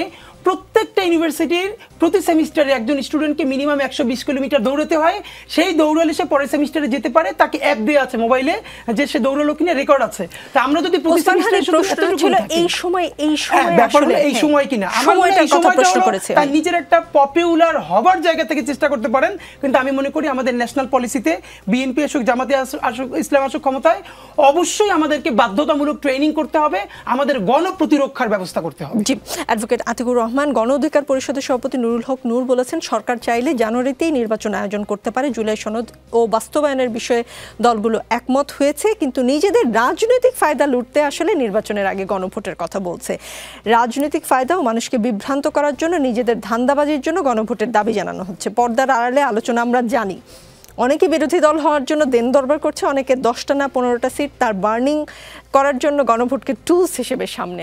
প্রত্যেকটা ইউনিভার্সিটির প্রতি সেমিস্টারে একজন স্টুডেন্টকে মিনিমাম 120 কিলোমিটার দৌড়াতে হয়। সেই দৌড়ালে সে পরের সেমিস্টারে যেতে পারে, তাকে অ্যাপ দেওয়া আছে মোবাইলে যে সে দৌড়ালো কিনা রেকর্ড আছে। তা আমরা যদি প্রতি সেমিস্টারে এই সময় এই সময় কিনা আমার এই সময়টা তার নিজের একটা পপুলার হবার জায়গা থেকে চেষ্টা করতে পারেন। কিন্তু আমি মনে করি আমাদের ন্যাশনাল পলিসিতে বিএনপি আসুক, জামাতে আসুক, ইসলাম আসুক ক্ষমতায়, অবশ্যই আমাদেরকে বাধ্যতামূলক ট্রেনিং করতে হবে, আমাদের গণপ্রতিরক্ষার ব্যবস্থা করতে হবে। জি, অ্যাডভোকেট আতিকুর রহমান, গণ অধিকার পরিষদের সভাপতি নুরুল হক নূর বলেছেন সরকার চাইলে জানুয়ারিতেই নির্বাচন আয়োজন করতে পারে। জুলাই সনদ ও বাস্তবায়নের বিষয়ে দলগুলো একমত হয়েছে, কিন্তু নিজেদের রাজনৈতিক ফায়দা লুটতে আসলে নির্বাচনের আগে গণভোটের কথা বলছে। রাজনৈতিক ফায়দা ও মানুষকে বিভ্রান্ত করার জন্য, নিজেদের ধান্দাবাজির জন্য গণভোটের দাবি জানানো হচ্ছে। পর্দার আড়ালে আলোচনা আমরা জানি, অনেকে বিরোধী দল হওয়ার জন্য দেন দরবার করছে, অনেকে 10টা না 15টা সিট তার বার্নিং করার জন্য গণভোটকে টুলস হিসেবে সামনে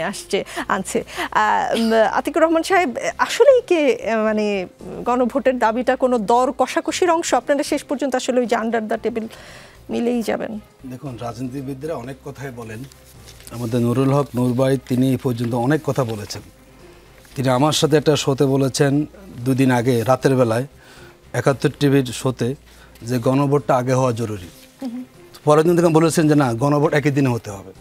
আনছে। আতিকুর রহমান সাহেব, আসলেই কি মানে গণভোটের দাবিটা কোনো দর কষাকষির অংশ? আপনারা শেষ পর্যন্ত আসলে ওই যে আন্ডার দ্য টেবিল মিলেই যাবেন? দেখুন, রাজনীতিবিদরা অনেক কথাই বলেন। আমাদের নুরুল হক নূর ভাই তিনি এই পর্যন্ত অনেক কথা বলেছেন। তিনি আমার সাথে একটা শোতে বলেছেন 2 দিন আগে রাতের বেলায় 71 টিভির শোতে যে গণভোটটা আগে হওয়া জরুরি। পরের দিন থেকে বলেছেন যে না, গণভোট একই দিনে হতে হবে।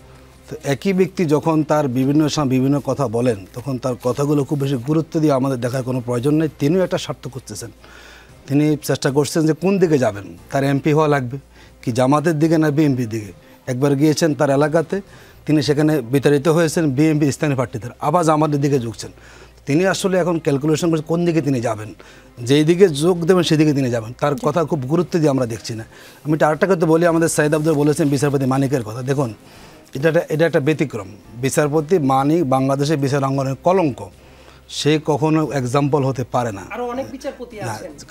তো একই ব্যক্তি যখন তার বিভিন্ন সময় বিভিন্ন কথা বলেন, তখন তার কথাগুলো খুব বেশি গুরুত্ব দিয়ে আমাদের দেখার কোনো প্রয়োজন নেই। তিনিও একটা স্বার্থ করতেছেন, তিনি চেষ্টা করছেন যে কোন দিকে যাবেন, তার এমপি হওয়া লাগবে কি জামাতের দিকে না বিএনপির দিকে। একবার গিয়েছেন তার এলাকাতে, তিনি সেখানে বিতাড়িত হয়েছেন বিএনপি স্থানীয় প্রার্থীদের, আবার জামাতের দিকে ঝুঁকছেন। তিনি আসলে এখন ক্যালকুলেশন করছেন কোন দিকে তিনি যাবেন, যেই দিকে যোগ দেবেন সেদিকে তিনি যাবেন। তার কথা খুব গুরুত্ব দিয়ে আমরা দেখছি না। আমি আরেকটা কথা বলি, আমাদের সাইদ আব্দুল বলেছেন বিচারপতি মানিকের কথা। দেখুন, এটা একটা ব্যতিক্রম। বিচারপতি মানিক বাংলাদেশের বিচার অঙ্গনের কলঙ্ক, সে কখনো এক্সাম্পল হতে পারে না।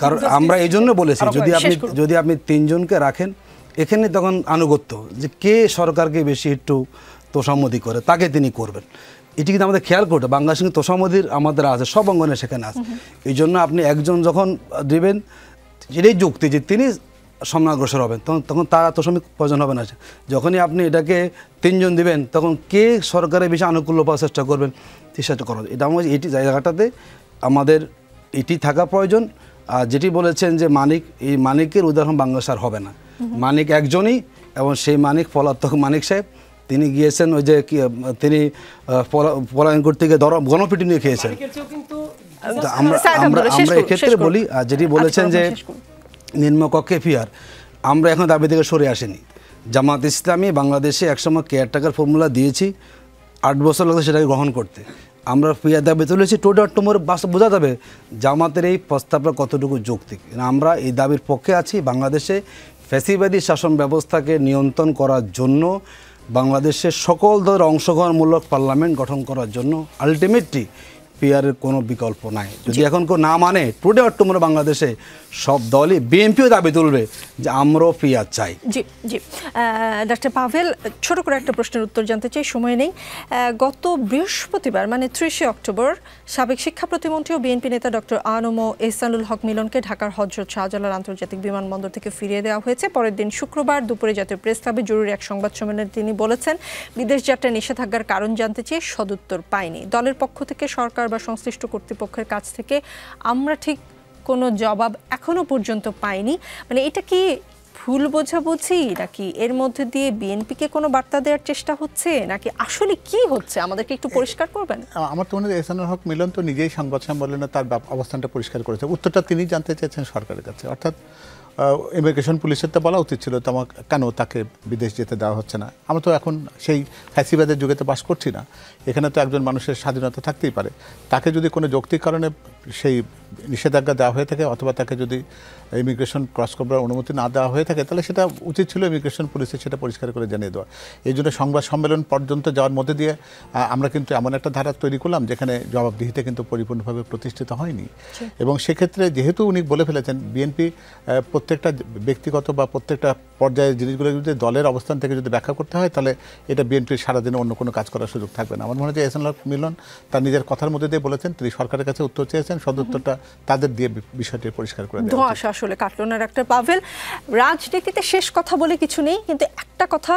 কারণ আমরা এই জন্য বলেছি যদি আপনি 3 জনকে রাখেন এখানে, তখন আনুগত্য যে কে সরকারকে বেশি একটু তোষামোদি করে তাকে তিনি করবেন, এটি কিন্তু আমাদের খেয়াল করতে। বাংলাদেশের সঙ্গে তোষামোদির আমাদের আছে, সব অঙ্গনে সেখানে আছে। এই জন্য আপনি একজন যখন দেবেন, এটাই যুক্তি যে তিনি সামনে অগ্রসর হবেন, তখন তার তোষামোদি প্রয়োজন হবে না। যখনই আপনি এটাকে 3 জন দিবেন, তখন কে সরকারের বেশি আনুকূল্য পাওয়ার চেষ্টা করবেন, চেষ্টা করা। এটা আমার এটি জায়গাটাতে আমাদের এটি থাকা প্রয়োজন। আর যেটি বলেছেন যে মানিক, এই মানিকের উদাহরণ বাংলাদেশ আর হবে না। মানিক একজনই, এবং সেই মানিক পলাতক মানিক সাহেব, তিনি গিয়েছেন ওই যে তিনি পলায়নকোট থেকে গণপিটি নিয়ে খেয়েছেন। আমরা এক্ষেত্রে বলি, যেটি বলেছেন যে নিম্নকক্ষে ফিয়ার, আমরা এখন দাবি থেকে সরে আসেনি। জামাত ইসলামী বাংলাদেশে একসময় কেয়ারটেকার ফর্মুলা দিয়েছি, 8 বছর লাগবে সেটাকে গ্রহণ করতে। আমরা ফিয়ার দাবি তুলেছি, টোটাল বাস্তব বোঝা যাবে জামাতের এই প্রস্তাবটা কতটুকু যৌক্তিক। আমরা এই দাবির পক্ষে আছি। বাংলাদেশে ফ্যাসিবাদী শাসন ব্যবস্থাকে নিয়ন্ত্রণ করার জন্য, বাংলাদেশের সকল দলের অংশগ্রহণমূলক পার্লামেন্ট গঠন করার জন্য আলটিমেটলি পিয়ারের কোনো বিকল্প নাই। যদি এখন কেউ না মানে, টুডে অক্টোবর বাংলাদেশে সব দলই, বিএনপিও দাবি তুলবে যে আমরাও পিয়ার চাই। জি জি, ডক্টর পাভেল, ছোট করে একটা প্রশ্নের উত্তর জানতে চাই, সময় নেই। গত বৃহস্পতিবার মানে 30শে অক্টোবর সাবেক শিক্ষা প্রতিমন্ত্রী ও বিএনপি নেতা ডক্টর আনম ও এহসানুল হক মিলনকে ঢাকার হযরত শাহজালাল আন্তর্জাতিক বিমানবন্দর থেকে ফিরিয়ে দেওয়া হয়েছে। পরের দিন শুক্রবার দুপুরে জাতীয় প্রেস ক্লাবে জরুরি এক সংবাদ সম্মেলনে তিনি বলেছেন, বিদেশ যাত্রায় নিষেধাজ্ঞার কারণ জানতে চেয়ে সদুত্তর পাইনি। দলের পক্ষ থেকে সরকার বা সংশ্লিষ্ট কর্তৃপক্ষের কাছ থেকে আমরা ঠিক কোনো জবাব এখনো পর্যন্ত পাইনি। মানে এটা কি ভুল বোঝাবুঝি, নাকি এর মধ্যে দিয়ে বিএনপিকে কোনো বার্তা দেওয়ার চেষ্টা হচ্ছে, নাকি আসলে কি হচ্ছে আমাদেরকে একটু পরিষ্কার করবেন? আমার তো মনে হয় এহসানুল হক মিলন তো নিজেই সংবাদ সম্মেলনে তার অবস্থানটা পরিষ্কার করেছে। উত্তরটা তিনি জানতে চেয়েছেন সরকারের কাছে, অর্থাৎ ইমিগ্রেশন পুলিশের তো বলা উচিত ছিল কেন তাকে বিদেশ যেতে দেওয়া হচ্ছে না। আমরা তো এখন সেই ফ্যাসিবাদের যুগে তো বাস করছি না, এখানে তো একজন মানুষের স্বাধীনতা থাকতেই পারে। তাকে যদি কোনো যৌক্তিক কারণে সেই নিষেধাজ্ঞা দেওয়া হয়ে থাকে অথবা তাকে যদি ইমিগ্রেশন ক্রস করার অনুমতি না দেওয়া হয়ে থাকে, তাহলে সেটা উচিত ছিল ইমিগ্রেশন পুলিশের সেটা পরিষ্কার করে জানিয়ে দেওয়া। এই জন্য সংবাদ সম্মেলন পর্যন্ত যাওয়ার মধ্যে দিয়ে আমরা কিন্তু এমন একটা ধারা তৈরি করলাম যেখানে জবাবদিহিতে কিন্তু পরিপূর্ণভাবে প্রতিষ্ঠিত হয়নি। এবং সেক্ষেত্রে যেহেতু উনি বলে ফেলেছেন বিএনপি প্রত্যেকটা ব্যক্তিগত বা প্রত্যেকটা পর্যায়ে জিনিসগুলো যদি দলের অবস্থান থেকে যদি ব্যাখ্যা করতে হয়, তাহলে এটা বিএনপির সারাদিনে অন্য কোনো কাজ করার সুযোগ থাকবে না। আমার মনে হয় যে এহসানুল হক মিলন তার নিজের কথার মধ্যে দিয়ে বলেছেন, তিনি সরকারের কাছে উত্তর চেয়েছেন, সদুত্তরটা তাদের দিয়ে বিষয়টি পরিষ্কার করে দেওয়া। ধোঁয়াশা আসলে কাটলো না ডাক্তার পাভেল। রাজনীতিতে শেষ কথা বলে কিছু নেই, কিন্তু একটা কথা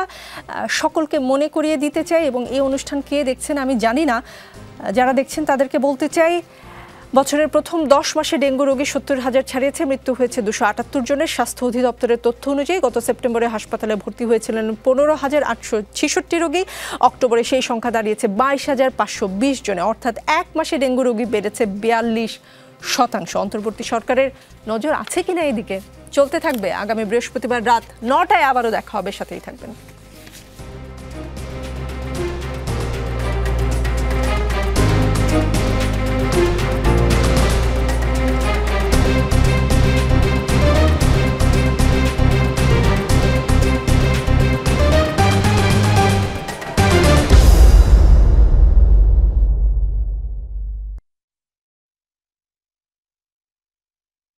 সকলকে মনে করিয়ে দিতে চাই, এবং এই অনুষ্ঠান কে দেখছেন আমি জানি না, যারা দেখছেন তাদেরকে বলতে চাই, বছরের প্রথম 10 মাসে ডেঙ্গু রোগী 70,000 ছাড়িয়েছে, মৃত্যু হয়েছে 278 জনের। স্বাস্থ্য অধিদপ্তরের তথ্য অনুযায়ী গত সেপ্টেম্বরে হাসপাতালে ভর্তি হয়েছিলেন 15,866 রোগী। অক্টোবরে সেই সংখ্যা দাঁড়িয়েছে 22,520 জনে, অর্থাৎ এক মাসে ডেঙ্গু রোগী বেড়েছে 42%। অন্তর্বর্তী সরকারের নজর আছে কিনা এদিকে চলতে থাকবে। আগামী বৃহস্পতিবার রাত 9টায় আবারও দেখা হবে, সাথেই থাকবেন।